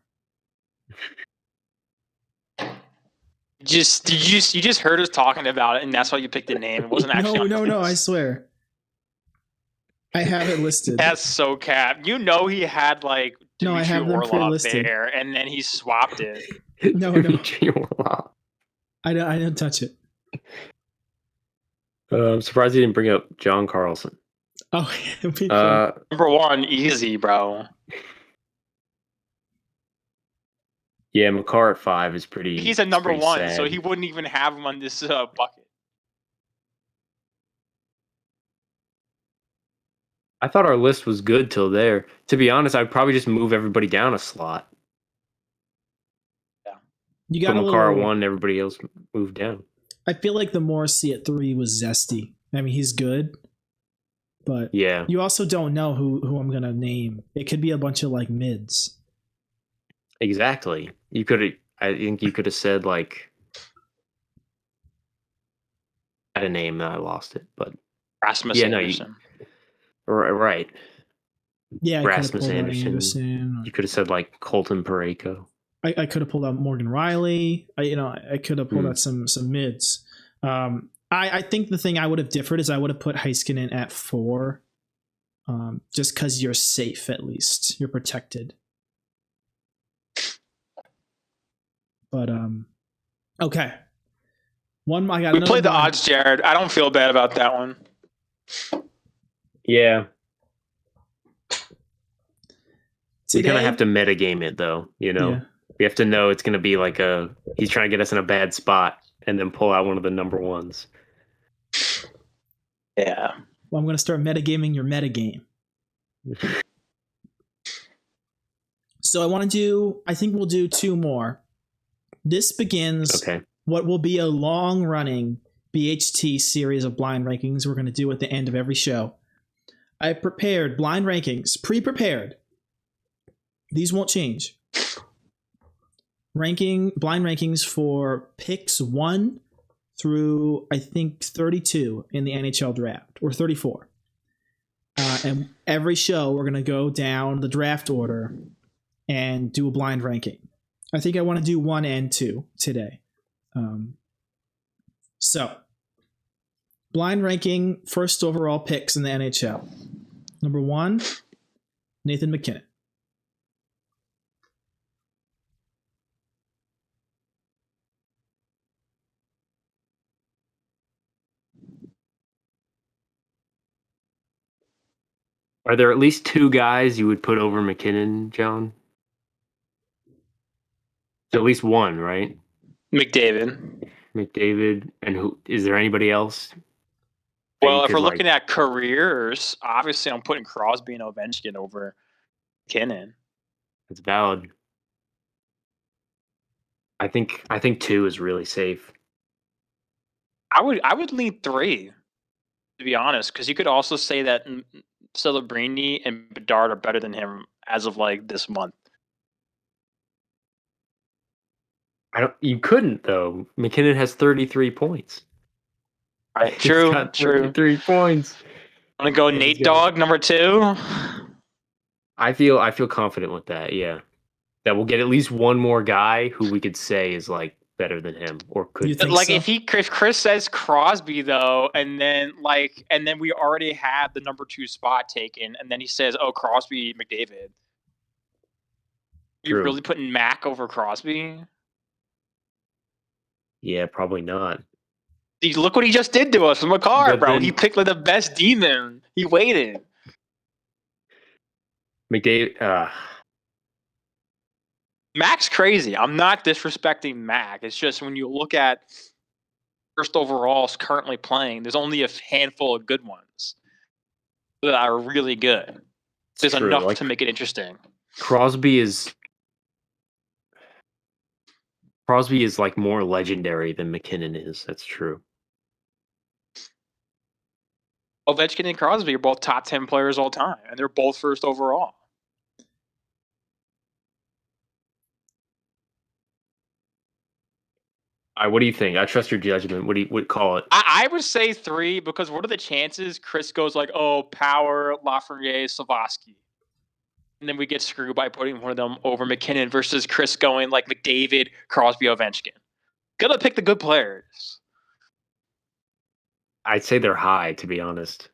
You just heard us talking about it, and that's why you picked the name. It wasn't actually. No, I swear. I have it listed. That's so cap. He had like no, I have them pre-listed there, and then he swapped it. No. I didn't touch it. I'm surprised he didn't bring up John Carlson. Oh, number 1, easy, bro. Yeah, Makar at 5 is pretty. He's a number 1, sad. so he wouldn't even have him on this bucket. I thought our list was good till there. To be honest, I'd probably just move everybody down a slot. Yeah, you got Makar at 1, everybody else moved down. I feel like the Morrissey at 3 was zesty. I mean, he's good, but yeah, you also don't know who I'm gonna name. It could be a bunch of like mids. Exactly. I think you could have said like I had a name and I lost it, but Rasmus Anderson. Right. Yeah, Rasmus Anderson. You could have said like Colton Parayko. I could have pulled out Morgan Riley. I could have pulled out some mids. I think the thing I would have differed is I would have put Heiskanen at 4, just because you're safe. At least you're protected. But okay. We played the odds, Jared. I don't feel bad about that one. Yeah. We kind of have to metagame it, though. You know, Yeah. we have to know it's going to be like he's trying to get us in a bad spot and then pull out one of the number ones. Yeah. Well, I'm going to start metagaming your metagame. So I think we'll do 2 more. This begins what will be a long-running BHT series of blind rankings we're going to do at the end of every show. I prepared blind rankings, pre-prepared. These won't change. Blind rankings for picks 1 through, I think, 32 in the NHL draft, or 34. And every show, we're going to go down the draft order and do a blind ranking. I think I want to do 1 and 2 today. So, blind ranking first overall picks in the NHL. Number 1, Nathan MacKinnon. Are there at least 2 guys you would put over MacKinnon, John? At least 1, right? McDavid, and who is there anybody else? Well, if we're looking at careers, obviously I'm putting Crosby and Ovechkin over McKinnon. It's valid. I think 2 is really safe. I would lean 3, to be honest, because you could also say that Celebrini and Bedard are better than him as of like this month. You couldn't though. MacKinnon has 33 points. Right, true. 33 points. Want to go Nate Dogg number 2? I feel confident with that. Yeah, that we'll get at least one more guy who we could say is like better than him or could. Like so? If Chris says Crosby though, and then we already have the number 2 spot taken, and then he says, "Oh, Crosby, McDavid." You're really putting Mac over Crosby? Yeah, probably not. Look what he just did to us with Makar, bro. He picked like the best demon. He waited. McDavid. Mac's crazy. I'm not disrespecting Mac. It's just when you look at first overalls currently playing, there's only a handful of good ones that are really good. There's enough to make it interesting. Crosby is like more legendary than MacKinnon is. That's true. Ovechkin and Crosby are both top 10 players all time, and they're both first overall. What do you think? I trust your judgment. What do you call it? I would say 3 because what are the chances Chris goes like, oh, Power, Lafreniere, Slavaski, and then we get screwed by putting one of them over MacKinnon versus Chris going like McDavid, Crosby, Ovechkin. Gotta pick the good players. I'd say they're high, to be honest.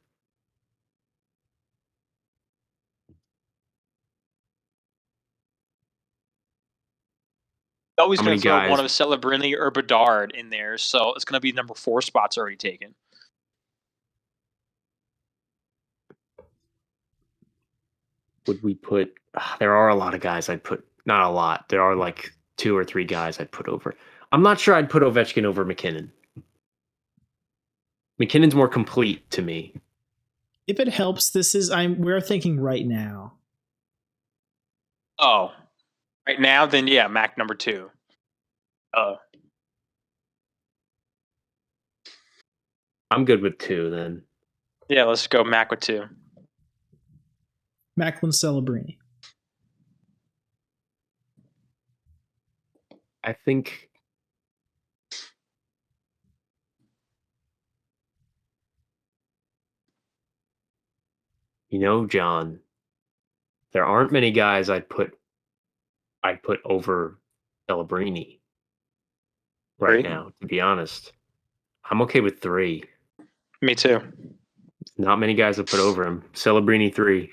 Always going to throw one of Celebrini or Bedard in there, so it's going to be number 4 spots already taken. Would we put? There are a lot of guys I'd put. Not a lot. There are like 2 or 3 guys I'd put over. I'm not sure I'd put Ovechkin over MacKinnon. MacKinnon's more complete to me. If it helps, we're thinking right now. Oh. Right now, then yeah, Mac number 2. I'm good with 2 then. Yeah, let's go Mac with 2. Macklin Celebrini. I think John, there aren't many guys I'd put over Celebrini right now, to be honest. I'm okay with 3. Me too. Not many guys have put over him. Celebrini 3.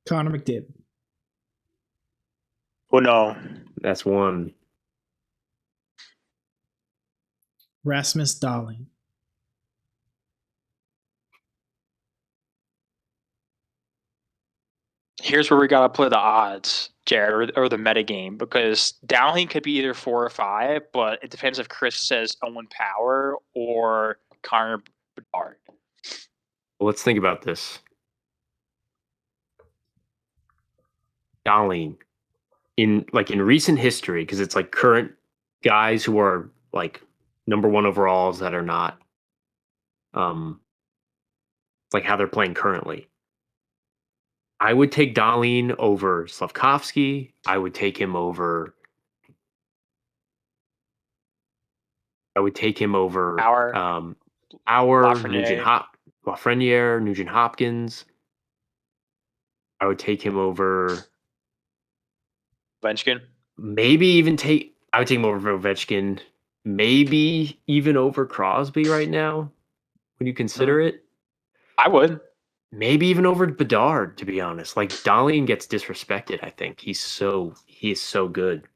Connor McDavid. Oh no. That's 1. Rasmus Dahlin. I here's where we gotta play the odds, Jared, or the meta game, because Dowling could be either 4 or 5, but it depends if Chris says Owen Power or Connor Bedard. Well, let's think about this. Darlene, in recent history, because it's like current guys who are like number 1 overalls that are not like how they're playing currently. I would take Darlene over Slavkovsky. I would take him over Our Lafreniere, Nugent Hopkins. I would take him over Ovechkin. I would take him over Ovechkin. Maybe even over Crosby right now. Would you consider it? I would. Maybe even over Bedard, to be honest. Like, Darlene gets disrespected, I think. He is so good.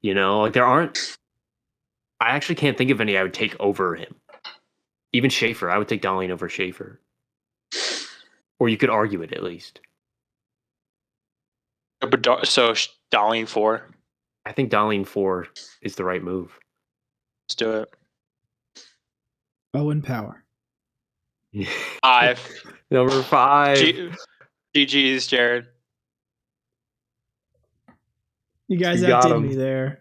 You know, like I actually can't think of any I would take over him. Even Schaefer. I would take Darlene over Schaefer. Or you could argue it at least. So Darlene 4. I think Darlene 4 is the right move. Let's do it. Owen Power. 5. Number 5. GG's, Jared. You guys You got outdid him. me there.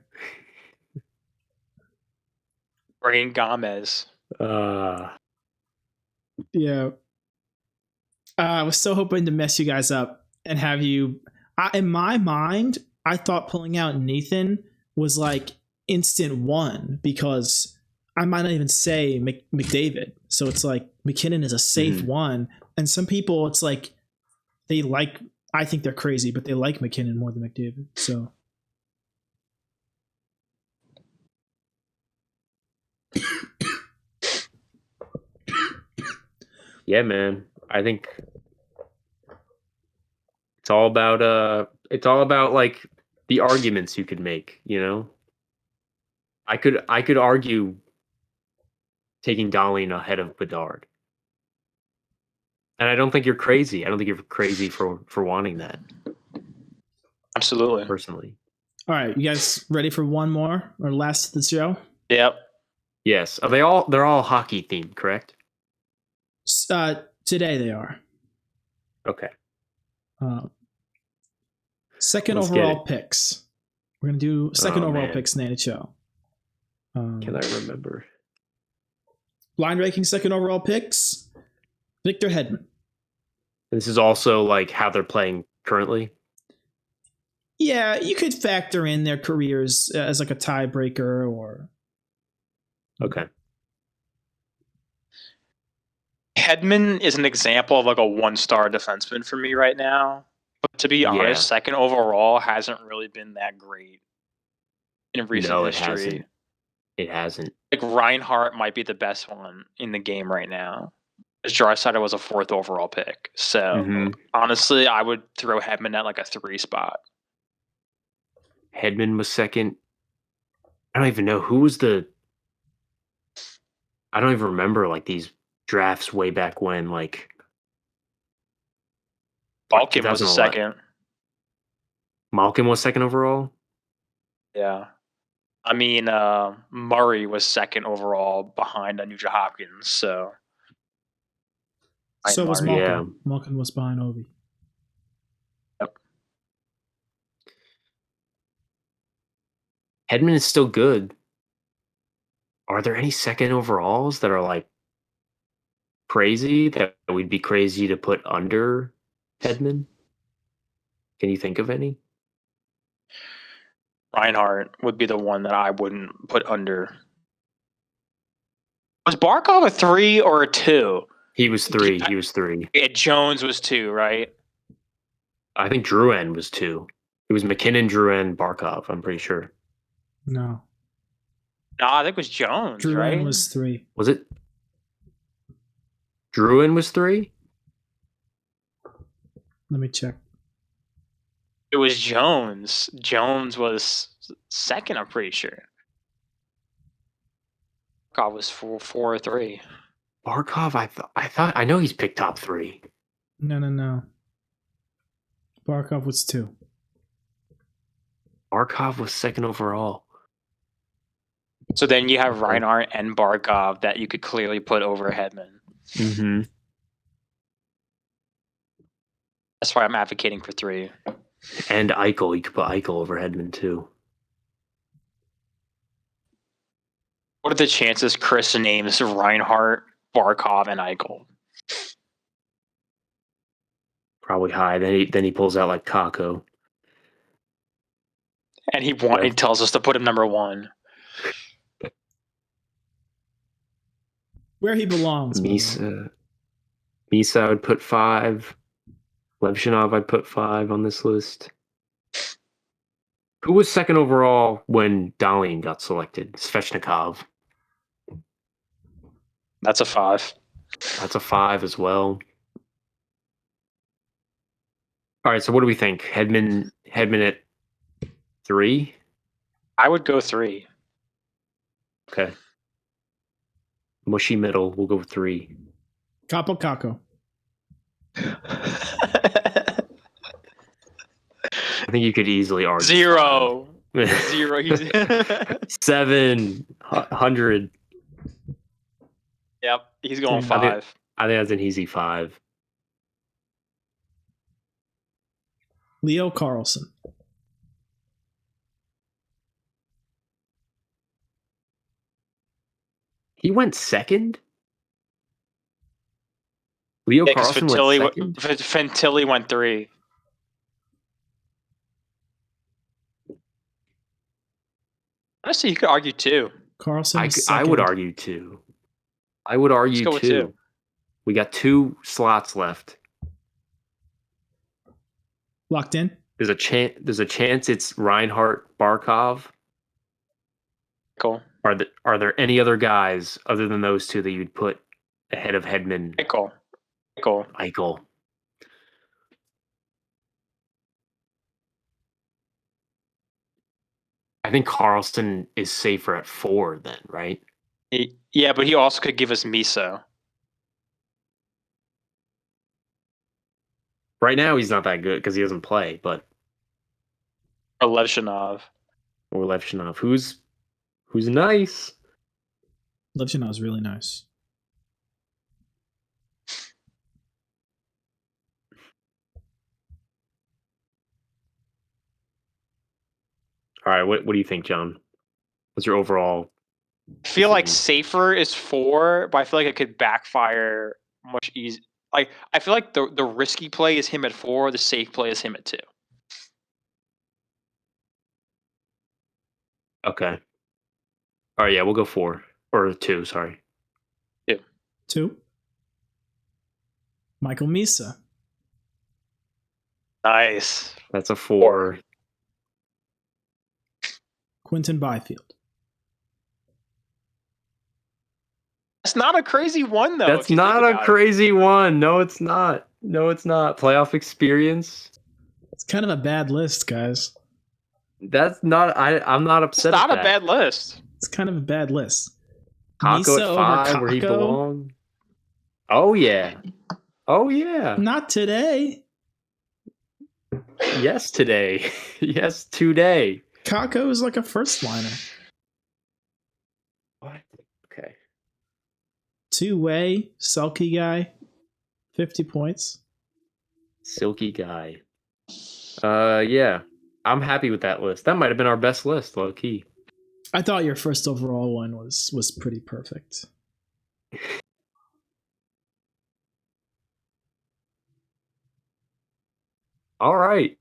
Brain Gomez. Yeah. I was so hoping to mess you guys up and have you. In my mind, I thought pulling out Nathan was like instant 1 because I might not even say McDavid. So it's like McKinnon is a safe 1. And some people, it's like I think they're crazy, but they like McKinnon more than McDavid. So. Yeah, man. I think it's all about like the arguments you could make, you know? I could argue taking Darlene ahead of Bedard. And I don't think you're crazy. I don't think you're crazy for wanting that. Absolutely. Personally. All right, you guys ready for one more or last of the show? Yep. Yes. They're all hockey themed, correct? Today they are. Okay. Second Let's overall picks. We're gonna do second overall picks in the NHL. Can I remember? Line ranking second overall picks. Victor Hedman. This is also like how they're playing currently. Yeah, you could factor in their careers as like a tiebreaker or. Okay. Hedman is an example of like a 1-star defenseman for me right now. But to be honest, second overall hasn't really been that great in recent history. It hasn't. Like Reinhardt might be the best one in the game right now. Draisaitl was a 4th overall pick. So honestly, I would throw Hedman at like a 3 spot. Hedman was second. I don't even know who was I don't even remember like these drafts way back when, like Malkin was a second. Malkin was second overall? Yeah. I mean, Murray was second overall behind Nugent Hopkins, so. So was Malkin. Yeah. Malkin was behind Ovi. Yep. Hedman is still good. Are there any second overalls that are like crazy that we'd be crazy to put under Hedman? Can you think of any? Reinhardt would be the one that I wouldn't put under. Was Barkov a 3 or a 2? He was 3. He was 3. Yeah, Jones was 2, right? I think Drouin was 2. It was McKinnon, Drouin, Barkov, I'm pretty sure. No, I think it was Jones, Drouin right? was 3. Was it? Drouin was 3? Let me check. It was Jones. Jones was second, I'm pretty sure. Barkov was 4 or 3. Barkov, I know he's picked top 3. No. Barkov was 2. Barkov was second overall. So then you have Reinhardt and Barkov that you could clearly put over Hedman. Mm-hmm. That's why I'm advocating for 3. And Eichel. You could put Eichel over Hedman, too. What are the chances Chris names Reinhardt, Barkov, and Eichel? Probably high. Then he pulls out like Kako. And he tells us to put him number 1. Where he belongs. Misa I would put 5. Levshinov I'd put 5 on this list. Who was second overall when Dahlin got selected? Svechnikov. That's a 5. That's a 5 as well. All right, so what do we think? Hedman at 3? I would go 3. Okay. Mushy middle. We'll go with 3. Capo Caco. I think you could easily argue 0. 700. Yep, he's going 5. I think that's an easy 5. Leo Carlson. He went second? Leo Carlson went second? Fantilli went 3. Honestly, you could argue 2. Carlson. I would argue 2. I would argue Let's go with 2. 2. We got 2 slots left. Locked in. There's a chance it's Reinhardt, Barkov. Cool. Are there any other guys other than those 2 that you'd put ahead of Hedman? Eichel. I think Carlson is safer at 4 then, right? Yeah, but he also could give us Miso. Right now he's not that good because he doesn't play, but Or Levshinov. Who's nice. Levshinov's really nice. All right, what do you think, John? What's your overall? I feel like safer is 4, but I feel like it could backfire much easier. Like I feel like the risky play is him at 4, the safe play is him at 2. Okay. All right, yeah, we'll go 4 or 2. Sorry. 2. Michael Misa. Nice. That's a 4. Quentin Byfield. That's not a crazy one, though. That's not a crazy one. No, it's not. Playoff experience. It's kind of a bad list, guys. That's not. I'm not upset. It's not a bad list. It's kind of a bad list. Kako at 5, where he belongs. Oh yeah. Not today. Yes, today. Yes, today. Kako is like a first liner. What? Okay. 2-way, sulky guy, 50 points. Silky guy. Yeah. I'm happy with that list. That might have been our best list, low key. I thought your first overall one was pretty perfect. All right.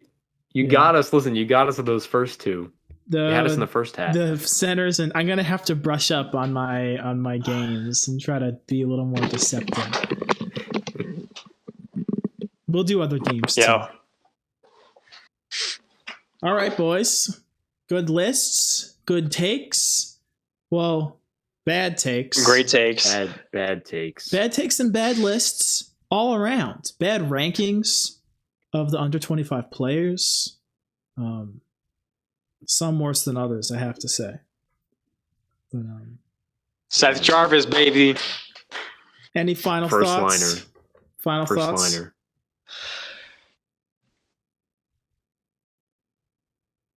You got us. Listen, you got us with those first 2. You had us in the first half. The centers, and I'm gonna have to brush up on my games and try to be a little more deceptive. We'll do other games too. Yeah. All right, boys. Good lists. Good takes. Well, bad takes. Great takes. Bad takes. Bad takes and bad lists all around. Bad rankings of the under 25 players. Some worse than others, I have to say. But, Seth Jarvis, baby. any final First thoughts? liner. Final First thoughts? liner.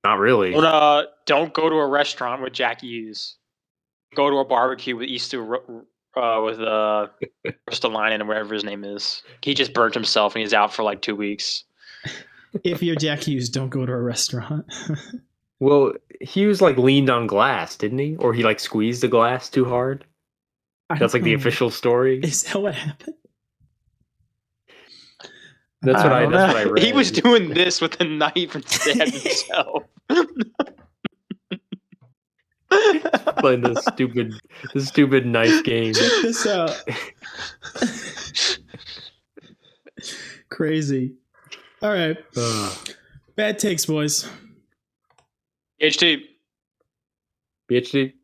Not really. But, don't go to a restaurant with Jack Hughes. Go to a barbecue with Ristolainen and whatever his name is. He just burnt himself and he's out for like 2 weeks. If you're Jack Hughes, don't go to a restaurant. Well, Hughes like leaned on glass, didn't he? Or he like squeezed the glass too hard? That's like the official story. Is that what happened? That's what I read. He was doing this with a knife and stabbed himself. Playing this stupid knife game. Check this out. Crazy. All right. Bad takes, boys. PhD. PhD.